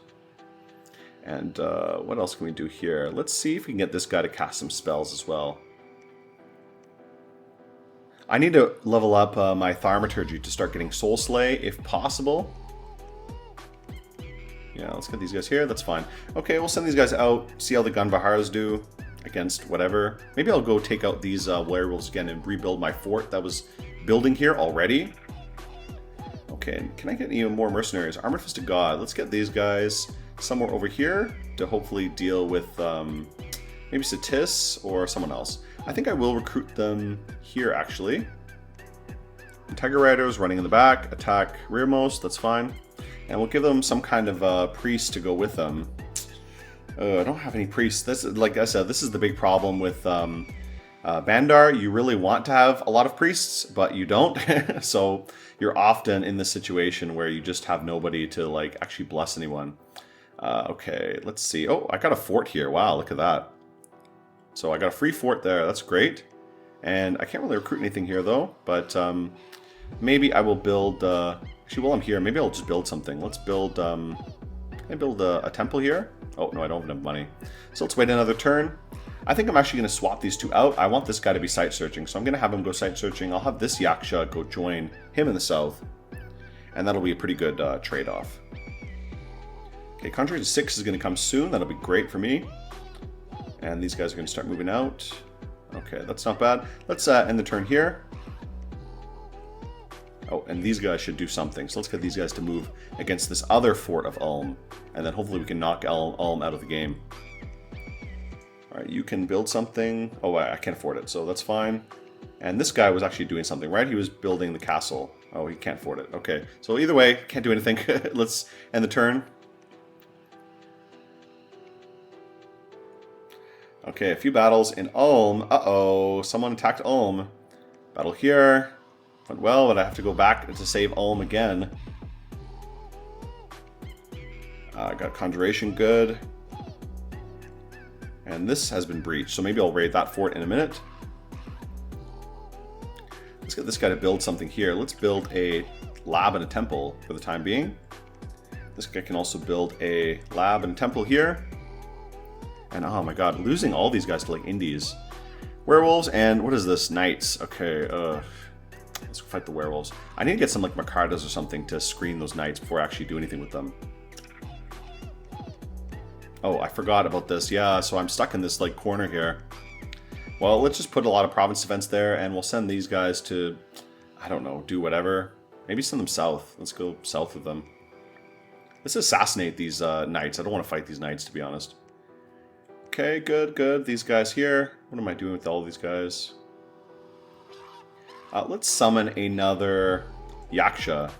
And what else can we do here? Let's see if we can get this guy to cast some spells as well. I need to level up my Thaumaturgy to start getting Soul Slay if possible. Yeah, let's get these guys here. That's fine. Okay, we'll send these guys out, see how the Gunvaharas do against whatever. Maybe I'll go take out these werewolves again and rebuild my fort that was building here already. Okay, can I get any more mercenaries? Armored Fist of God. Let's get these guys somewhere over here to hopefully deal with maybe Satis or someone else. I think I will recruit them here, actually. Tiger Riders running in the back, attack rearmost, that's fine. And we'll give them some kind of priest to go with them. I don't have any priests. This, like I said, this is the big problem with Bandar. You really want to have a lot of priests, but you don't. So you're often in this situation where you just have nobody to like actually bless anyone. Okay, let's see. Oh, I got a fort here. Wow, look at that. So I got a free fort there. That's great. And I can't really recruit anything here though. But maybe I will build... actually, while I'm here, maybe I'll just build something. Let's build... can I build a temple here? Oh, no, I don't have enough money. So let's wait another turn. I think I'm actually going to swap these two out. I want this guy to be site searching. So I'm going to have him go site searching. I'll have this Yaksha go join him in the south. And that'll be a pretty good trade-off. Okay, Conjuring 6 is going to come soon. That'll be great for me. And these guys are going to start moving out. Okay, that's not bad. Let's end the turn here. Oh, and these guys should do something. So let's get these guys to move against this other fort of Ulm. And then hopefully we can knock Ulm out of the game. Alright, you can build something. Oh, I can't afford it, so that's fine. And this guy was actually doing something, right? He was building the castle. Oh, he can't afford it. Okay, so either way, can't do anything. Let's end the turn. Okay, a few battles in Ulm. Uh-oh, someone attacked Ulm. Battle here. Went well, but I have to go back to save Ulm again. Got Conjuration, good. And this has been breached, so maybe I'll raid that fort in a minute. Let's get this guy to build something here. Let's build a lab and a temple for the time being. This guy can also build a lab and temple here. And oh my god, losing all these guys to like indies. Werewolves and what is this? Knights. Okay, let's fight the werewolves. I need to get some like Macardas or something to screen those knights before I actually do anything with them. Oh, I forgot about this. Yeah, so I'm stuck in this like corner here. Well, let's just put a lot of province defense there and we'll send these guys to, I don't know, do whatever. Maybe send them south. Let's go south of them. Let's assassinate these knights. I don't want to fight these knights, to be honest. Okay, good, good. These guys here. What am I doing with all these guys? Let's summon another Yaksha.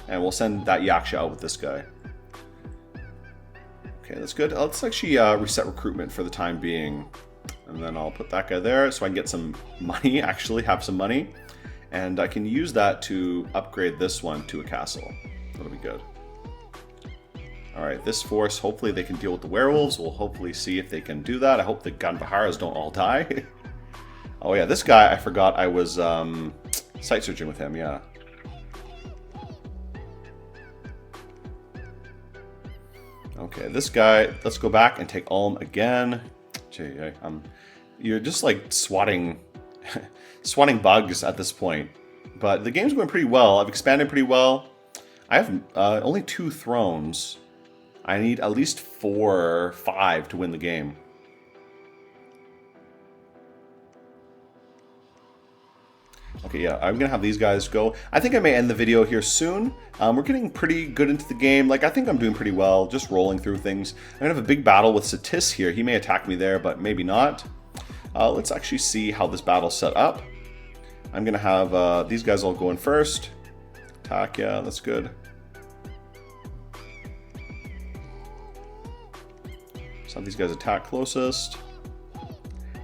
And we'll send that Yaksha out with this guy. Okay, that's good. Let's actually reset recruitment for the time being. And then I'll put that guy there so I can get some money, actually have some money. And I can use that to upgrade this one to a castle. That'll be good. Alright, this force, hopefully they can deal with the werewolves. We'll hopefully see if they can do that. I hope the Ganbaharas don't all die. Oh yeah, this guy, I forgot I was sight searching with him, yeah. Okay, this guy, let's go back and take Ulm again. Gee, you're just like swatting bugs at this point. But the game's going pretty well. I've expanded pretty well. I have only 2 thrones. I need at least 4 or 5 to win the game. Okay, yeah, I'm going to have these guys go. I think I may end the video here soon. We're getting pretty good into the game. Like, I think I'm doing pretty well, just rolling through things. I'm going to have a big battle with Satis here. He may attack me there, but maybe not. Let's actually see how this battle's set up. I'm going to have these guys all go in first. Attack, yeah, that's good. Let's have these guys attack closest.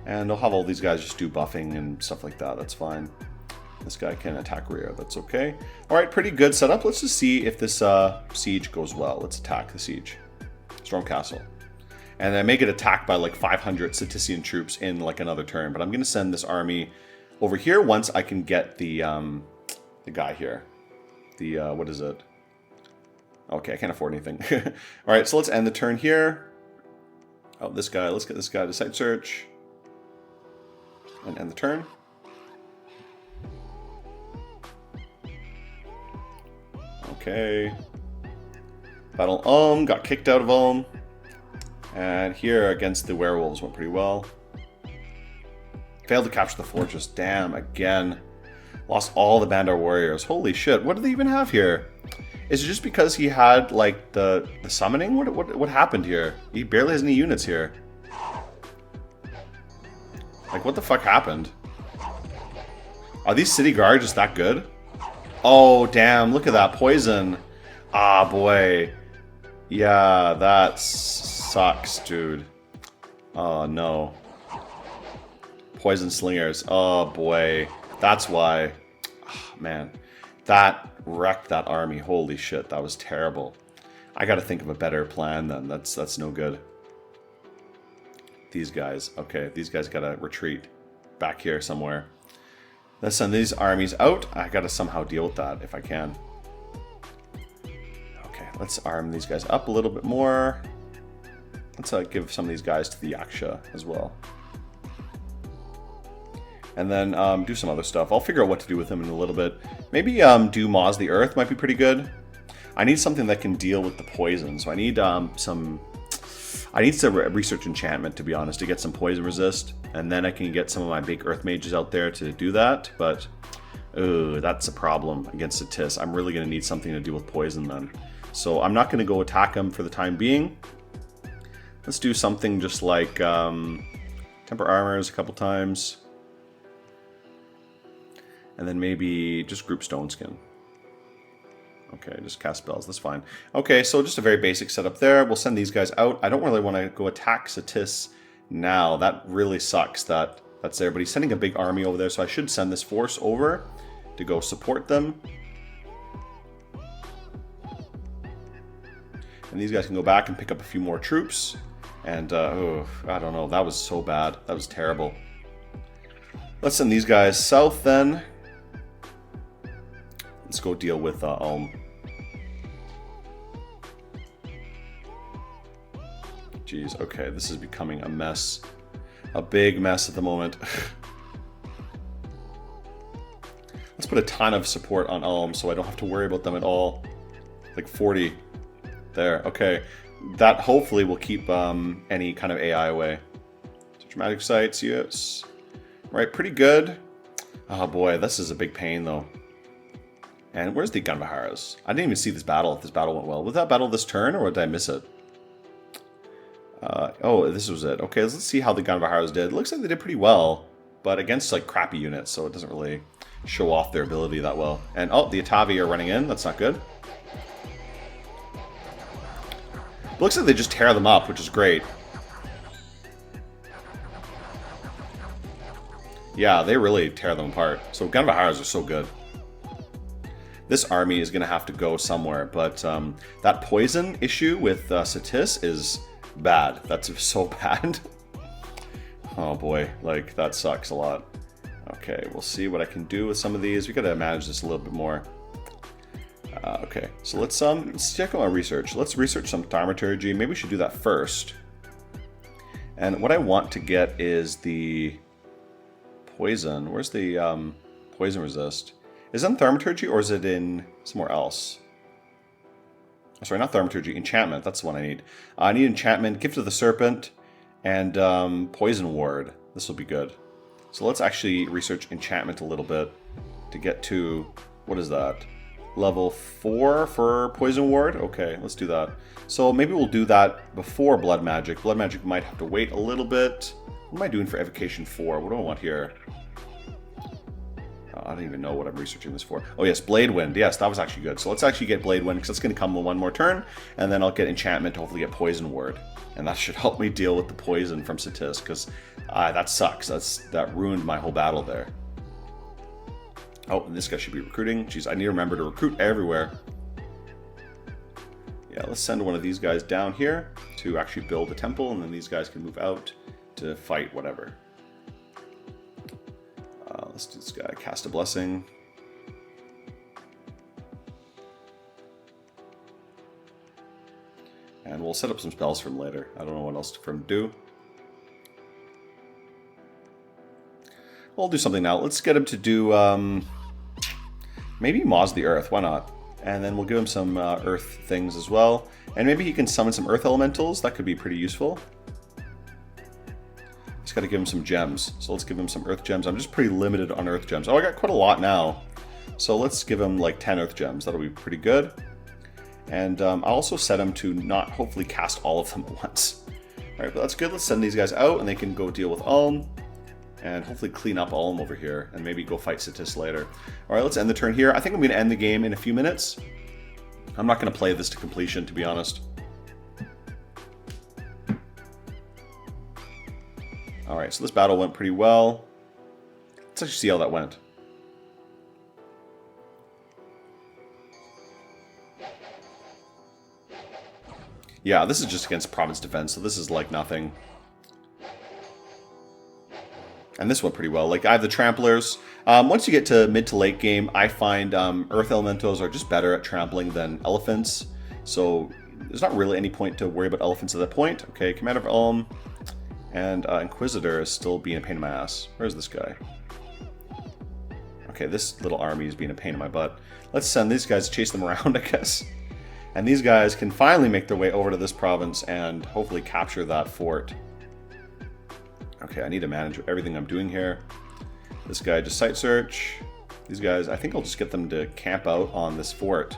And I'll have all these guys just do buffing and stuff like that. That's fine. This guy can attack rear. That's okay. All right, pretty good setup. Let's just see if this siege goes well. Let's attack the siege. Storm Castle. And I may get attacked by like 500 Satisian troops in like another turn. But I'm going to send this army over here once I can get the guy here. The, what is it? Okay, I can't afford anything. All right, so let's end the turn here. Oh, this guy. Let's get this guy to site search. And end the turn. Okay. Battle Ulm, got kicked out of Ulm. And here against the werewolves went pretty well. Failed to capture the fortress. Damn, again. Lost all the Bandar warriors. Holy shit, what do they even have here? Is it just because he had, like, the summoning? What happened here? He barely has any units here. Like, what the fuck happened? Are these city guards just that good? Oh, damn, look at that poison. Ah, boy. Yeah, that sucks, dude. Oh, no. Poison slingers. Oh, boy. That's why. Oh, man. That wrecked that army. Holy shit, that was terrible. I gotta think of a better plan then. That's no good. These guys. Okay, these guys gotta retreat back here somewhere. Let's send these armies out. I gotta somehow deal with that if I can. Okay, let's arm these guys up a little bit more. Let's give some of these guys to the Yaksha as well. And then do some other stuff. I'll figure out what to do with them in a little bit. Maybe do Moz the Earth might be pretty good. I need something that can deal with the poison. So I need I need to research enchantment, to be honest, to get some poison resist. And then I can get some of my big earth mages out there to do that. But, ooh, that's a problem against Satis. I'm really going to need something to deal with poison then. So I'm not going to go attack him for the time being. Let's do something just like temper armors a couple times. And then maybe just group stone skin. Okay, just cast spells, that's fine. Okay, so just a very basic setup there. We'll send these guys out. I don't really want to go attack Satis now. That really sucks that that's there. But he's sending a big army over there, so I should send this force over to go support them. And these guys can go back and pick up a few more troops. And, oh, I don't know. That was so bad. That was terrible. Let's send these guys south then. Let's go deal with Ulm. Jeez, okay, this is becoming a mess. A big mess at the moment. Let's put a ton of support on Ulm so I don't have to worry about them at all. Like 40. There, okay. That hopefully will keep any kind of AI away. So dramatic sites, yes. Right, pretty good. Oh boy, this is a big pain though. And where's the Ganbaharas? I didn't even see this battle, if this battle went well. Was that battle this turn, or did I miss it? Oh, this was it. Okay, let's see how the Ganbaharas did. It looks like they did pretty well, but against like crappy units, so it doesn't really show off their ability that well. And oh, the Atavi are running in. That's not good. It looks like they just tear them up, which is great. Yeah, they really tear them apart. So Ganvahars are so good. This army is going to have to go somewhere, but that poison issue with Satis is bad. That's so bad. Oh boy, like that sucks a lot. Okay, we'll see what I can do with some of these. We got to manage this a little bit more. Okay, so let's check out our research. Let's research some thaumaturgy. Maybe we should do that first. And what I want to get is the poison. Where's the poison resist? Is it in thaumaturgy or is it in somewhere else? Sorry, not thaumaturgy. Enchantment. That's the one I need. I need enchantment, Gift of the Serpent, and poison ward. This will be good. So let's actually research enchantment a little bit to get to, what is that? Level 4 for poison ward? Okay, let's do that. So maybe we'll do that before blood magic. Blood magic might have to wait a little bit. What am I doing for evocation 4? What do I want here? I don't even know what I'm researching this for. Oh yes, Blade Wind. Yes, that was actually good. So let's actually get Blade Wind because that's going to come in one more turn. And then I'll get enchantment to hopefully get poison ward. And that should help me deal with the poison from Satis because that sucks. That ruined my whole battle there. Oh, and this guy should be recruiting. Jeez, I need to remember to recruit everywhere. Yeah, let's send one of these guys down here to actually build a temple. And then these guys can move out to fight whatever. Let's do this guy. Cast a Blessing. And we'll set up some spells for him later. I don't know what else for him to do. We'll do something now. Let's get him to do maybe Moz the Earth. Why not? And then we'll give him some Earth things as well. And maybe he can summon some Earth Elementals. That could be pretty useful. Just got to give him some gems. So let's give him some Earth Gems. I'm just pretty limited on Earth Gems. Oh, I got quite a lot now. So let's give him like 10 Earth Gems. That'll be pretty good. And I'll also set him to not hopefully cast all of them at once. All right, but that's good. Let's send these guys out and they can go deal with Ulm. And hopefully clean up Ulm over here. And maybe go fight Satis later. All right, let's end the turn here. I think I'm going to end the game in a few minutes. I'm not going to play this to completion, to be honest. Alright, so this battle went pretty well. Let's actually see how that went. Yeah, this is just against province defense, so this is like nothing. And this went pretty well. Like, I have the Tramplers. Once you get to mid to late game, I find Earth Elementals are just better at trampling than Elephants. So, there's not really any point to worry about Elephants at that point. Okay, Commander of Ulm. And Inquisitor is still being a pain in my ass. Where's this guy? Okay, this little army is being a pain in my butt. Let's send these guys to chase them around, I guess. And these guys can finally make their way over to this province and hopefully capture that fort. Okay, I need to manage everything I'm doing here. This guy just site search. These guys, I think I'll just get them to camp out on this fort.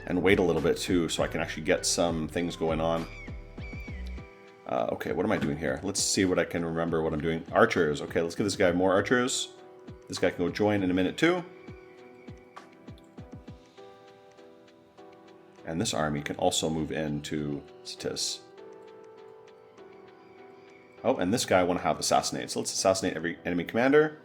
And wait a little bit too, so I can actually get some things going on. Okay, what am I doing here? Let's see what I can remember what I'm doing. Archers. Okay, let's give this guy more archers. This guy can go join in a minute too. And this army can also move into Satis. Oh, and this guy I want to have assassinate. So let's assassinate every enemy commander.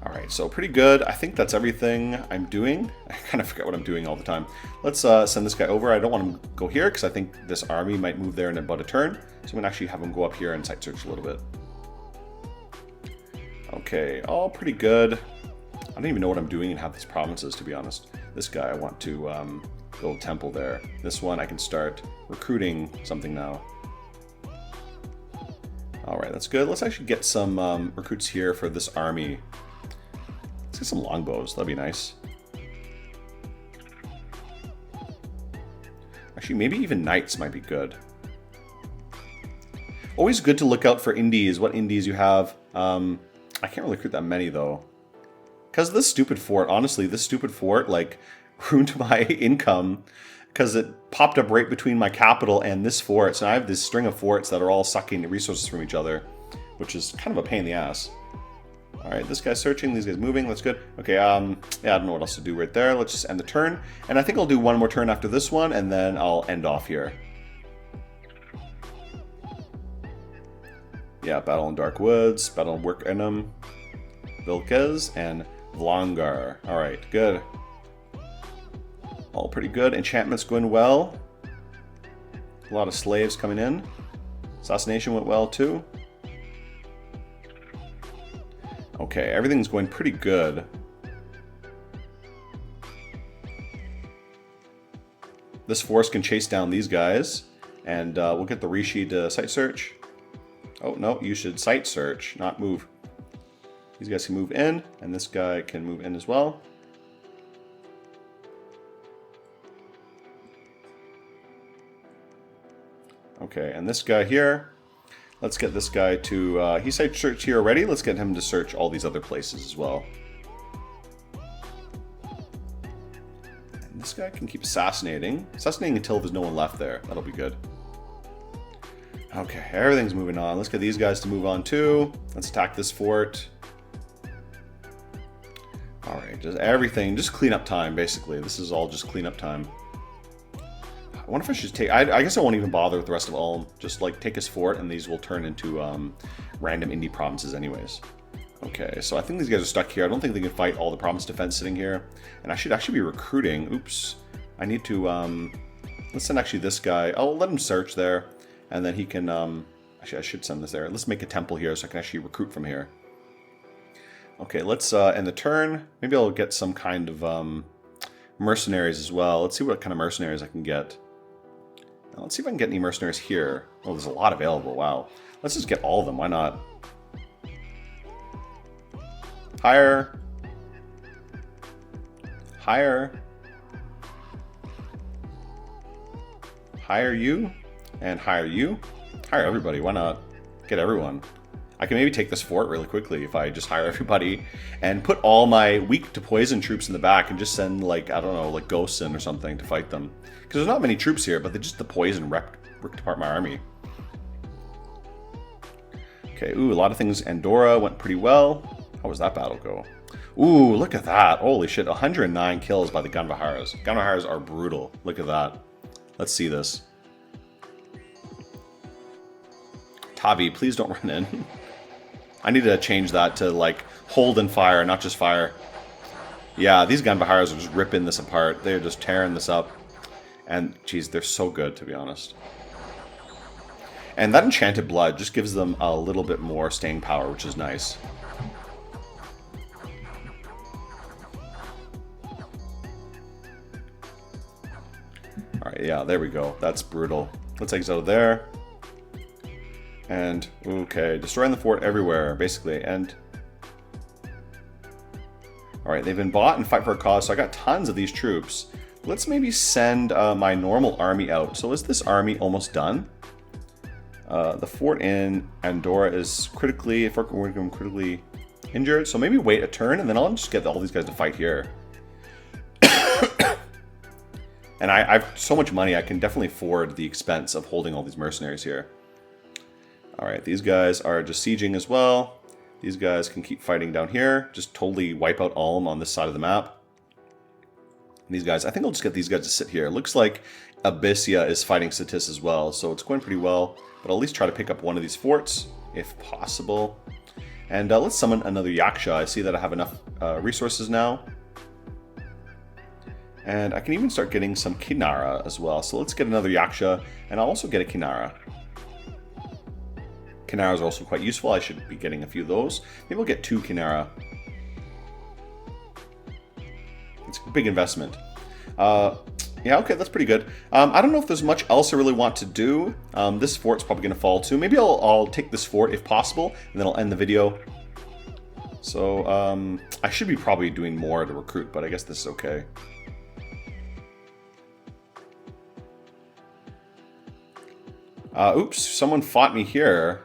Alright, so pretty good. I think that's everything I'm doing. I kind of forget what I'm doing all the time. Let's send this guy over. I don't want him to go here because I think this army might move there in about a turn. So I'm going to actually have him go up here and site search a little bit. Okay, all pretty good. I don't even know what I'm doing in half these provinces, to be honest. This guy, I want to build a temple there. This one, I can start recruiting something now. Alright, that's good. Let's actually get some recruits here for this army. Let's get some longbows. That'd be nice. Actually, maybe even knights might be good. Always good to look out for indies, what indies you have. I can't really recruit that many, though. Because this stupid fort, honestly, this stupid fort, like, ruined my income. Because it popped up right between my capital and this fort. So I have this string of forts that are all sucking resources from each other. Which is kind of a pain in the ass. Alright, this guy's searching, these guys moving, that's good. Okay, yeah, I don't know what else to do right there. Let's just end the turn. And I think I'll do one more turn after this one, and then I'll end off here. Yeah, battle in Dark Woods, battle in Work Enum, Vilkes, and Vlongar. Alright, good. All pretty good. Enchantment's going well. A lot of slaves coming in. Assassination went well too. Okay, everything's going pretty good. This force can chase down these guys, and we'll get the Rishi to site search. Oh, no, you should site search, not move. These guys can move in, and this guy can move in as well. Okay, and this guy here, let's get this guy to, he site searched here already, let's get him to search all these other places as well. And this guy can keep assassinating until there's no one left there, that'll be good. Okay, everything's moving on, let's get these guys to move on too. Let's attack this fort. Alright, just everything, just cleanup time basically, this is all just cleanup time. I wonder if I should take... I guess I won't even bother with the rest of Ulm. Just, like, take his fort, and these will turn into random indie provinces anyways. Okay, so I think these guys are stuck here. I don't think they can fight all the province defense sitting here. And I should actually be recruiting. Oops. I need to... let's send actually this guy. I'll let him search there. And then he can... actually, I should send this there. Let's make a temple here so I can actually recruit from here. Okay, let's end the turn. Maybe I'll get some kind of mercenaries as well. Let's see what kind of mercenaries I can get. Let's see if I can get any mercenaries here. Oh, there's a lot available. Wow. Let's just get all of them. Why not? Hire. Hire. Hire you. And hire you. Hire everybody. Why not? Get everyone. I can maybe take this fort really quickly if I just hire everybody and put all my weak to poison troops in the back and just send, like, I don't know, like ghosts in or something to fight them. Because there's not many troops here, but the poison ripped apart my army. Okay, ooh, a lot of things. Andorra went pretty well. How was that battle go? Ooh, look at that. Holy shit, 109 kills by the Ganvaharas. Ganvaharas are brutal. Look at that. Let's see this. Tavi, please don't run in. I need to change that to, like, hold and fire, not just fire. Yeah, these Ganvaharas are just ripping this apart. They're just tearing this up. And, geez, they're so good, to be honest. And that Enchanted Blood just gives them a little bit more staying power, which is nice. Alright, yeah, there we go. That's brutal. Let's exit out of there. And, okay, destroying the fort everywhere, basically, and... Alright, they've been bought and fight for a cause, so I got tons of these troops. Let's maybe send my normal army out. So is this army almost done? The fort in Andorra is critically injured, so maybe wait a turn, and then I'll just get all these guys to fight here. And I have so much money, I can definitely afford the expense of holding all these mercenaries here. Alright, these guys are just sieging as well. These guys can keep fighting down here. Just totally wipe out Ulm on this side of the map. And these guys, I think I'll just get these guys to sit here. It looks like Abyssia is fighting Satis as well, so it's going pretty well. But I'll at least try to pick up one of these forts, if possible. And let's summon another Yaksha. I see that I have enough resources now. And I can even start getting some Kinara as well. So let's get another Yaksha, and I'll also get a Kinara. Kinara are also quite useful. I should be getting a few of those. Maybe we'll get 2 Kinara. It's a big investment. Yeah, okay, that's pretty good. I don't know if there's much else I really want to do. This fort's probably going to fall too. Maybe I'll take this fort if possible, and then I'll end the video. So, I should be probably doing more to recruit, but I guess this is okay. Oops, someone fought me here.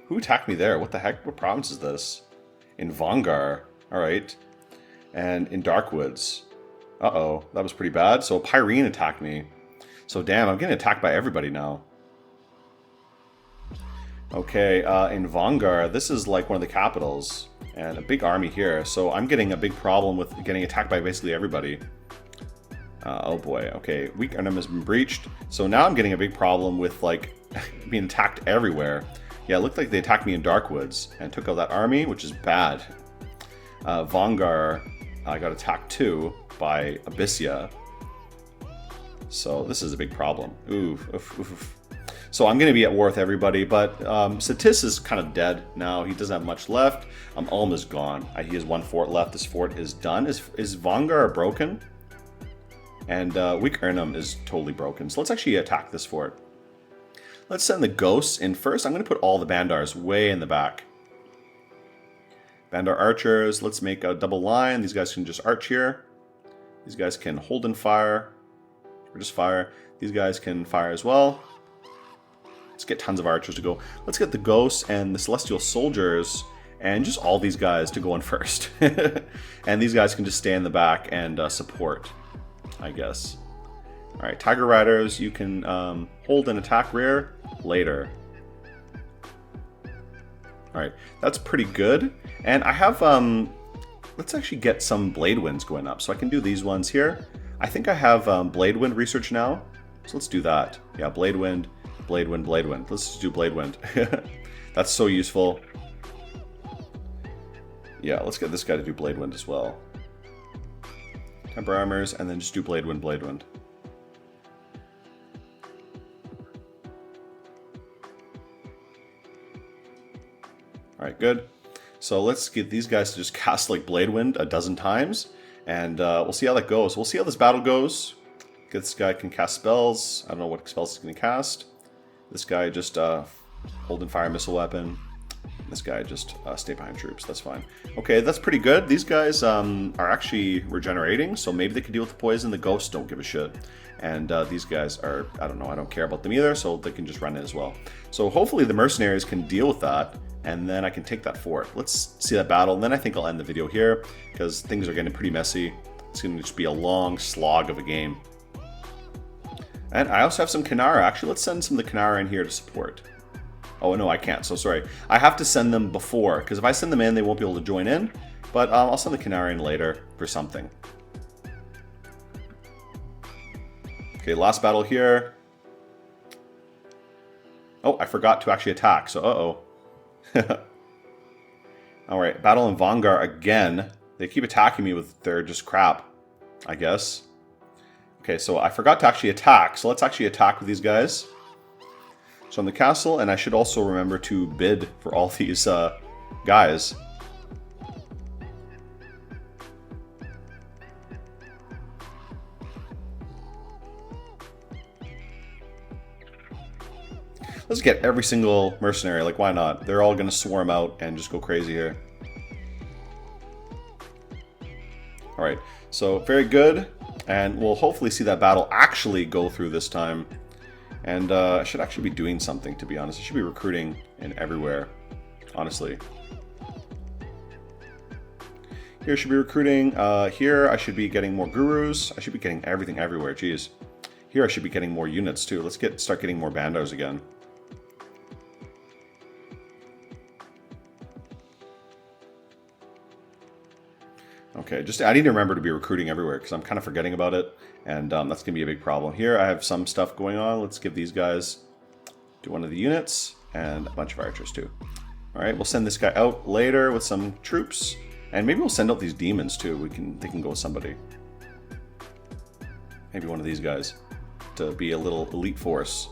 Who attacked me there? What the heck? What province is this? In Vongar. Alright. And in Darkwoods. Uh-oh, that was pretty bad. So Pyrene attacked me. So damn, I'm getting attacked by everybody now. Okay, in Vongar, this is like one of the capitals. And a big army here. So I'm getting a big problem with getting attacked by basically everybody. Oh boy, okay. Weak enemy has been breached. So now I'm getting a big problem with, like, being attacked everywhere. Yeah, it looked like they attacked me in Darkwoods and took out that army, which is bad. Vongar got attacked too by Abyssia. So this is a big problem. Oof, oof, oof, oof. So I'm going to be at war with everybody, but Satis is kind of dead now. He doesn't have much left. Ulm is gone. He has one fort left. This fort is done. Is Vongar broken? And Weak Urnum is totally broken. So let's actually attack this fort. Let's send the ghosts in first. I'm going to put all the Bandars way in the back. Bandar archers. Let's make a double line. These guys can just arch here. These guys can hold and fire. Or just fire. These guys can fire as well. Let's get tons of archers to go. Let's get the ghosts and the celestial soldiers and just all these guys to go in first. And these guys can just stay in the back and support, I guess. All right, Tiger Riders, you can hold and attack rear later. All right, that's pretty good. And I have, let's actually get some Blade Winds going up. So I can do these ones here. I think I have Blade Wind research now. So let's do that. Yeah, Blade Wind, Blade Wind, Blade Wind. Let's just do Blade Wind. That's so useful. Yeah, let's get this guy to do Blade Wind as well. Temper Armors, and then just do Blade Wind, Blade Wind. Alright, good. So let's get these guys to just cast like Blade Wind a dozen times, and we'll see how that goes. We'll see how this battle goes. This guy can cast spells. I don't know what spells he's going to cast. This guy just hold and fire missile weapon. This guy just stay behind troops. That's fine. Okay, that's pretty good. These guys are actually regenerating, so maybe they can deal with the poison. The ghosts don't give a shit. And these guys are, I don't know, I don't care about them either, so they can just run it as well. So hopefully the mercenaries can deal with that, and then I can take that fort. Let's see that battle, and then I think I'll end the video here, because things are getting pretty messy. It's going to just be a long slog of a game. And I also have some Kanara. Actually, let's send some of the Kanara in here to support. Oh, no, I can't. So sorry. I have to send them before, because if I send them in, they won't be able to join in. But I'll send the Kanara in later for something. Okay, last battle here. Oh, I forgot to actually attack, so uh-oh. Alright, battle in Vongar again. They keep attacking me with their just crap, I guess. Okay, so I forgot to actually attack, so let's actually attack with these guys. So I'm the castle, and I should also remember to bid for all these guys. Let's get every single mercenary, like why not? They're all gonna swarm out and just go crazy here. Alright, so very good, and we'll hopefully see that battle actually go through this time. And I should actually be doing something, to be honest. I should be recruiting in everywhere, honestly. Here I should be recruiting. Here I should be getting more gurus. I should be getting everything everywhere, jeez. Here I should be getting more units too. Let's start getting more Bandars again. Okay, I need to remember to be recruiting everywhere because I'm kind of forgetting about it, and that's going to be a big problem. Here I have some stuff going on. Let's give these guys to one of the units and a bunch of archers too. Alright, we'll send this guy out later with some troops, and maybe we'll send out these demons too. They can go with somebody. Maybe one of these guys to be a little elite force.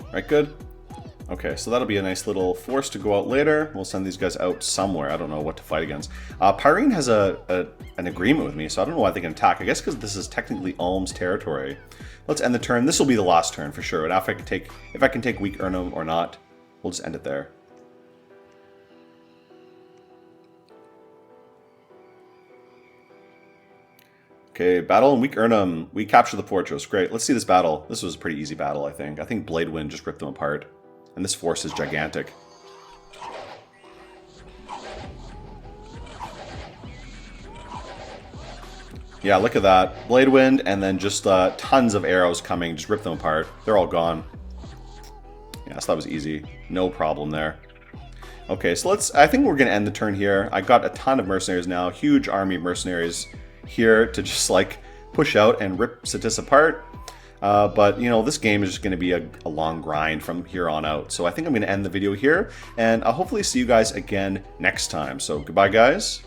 Alright, good. Okay, so that'll be a nice little force to go out later. We'll send these guys out somewhere. I don't know what to fight against. Pyrene has an agreement with me, so I don't know why they can attack. I guess because this is technically Ulm's territory. Let's end the turn. This will be the last turn for sure. And if I can take Weak Urnum or not, we'll just end it there. Okay, battle in Weak Urnum. We capture the fortress. Great. Let's see this battle. This was a pretty easy battle, I think. I think Blade Wind just ripped them apart. And this force is gigantic. Yeah, look at that. Blade Wind, and then just tons of arrows coming. Just rip them apart. They're all gone. Yeah, so that was easy. No problem there. Okay, so I think we're gonna end the turn here. I got a ton of mercenaries now, huge army of mercenaries here to just like push out and rip Satis apart. But you know, this game is just gonna be a long grind from here on out. So I think I'm gonna end the video here, and I'll hopefully see you guys again next time. So goodbye, guys.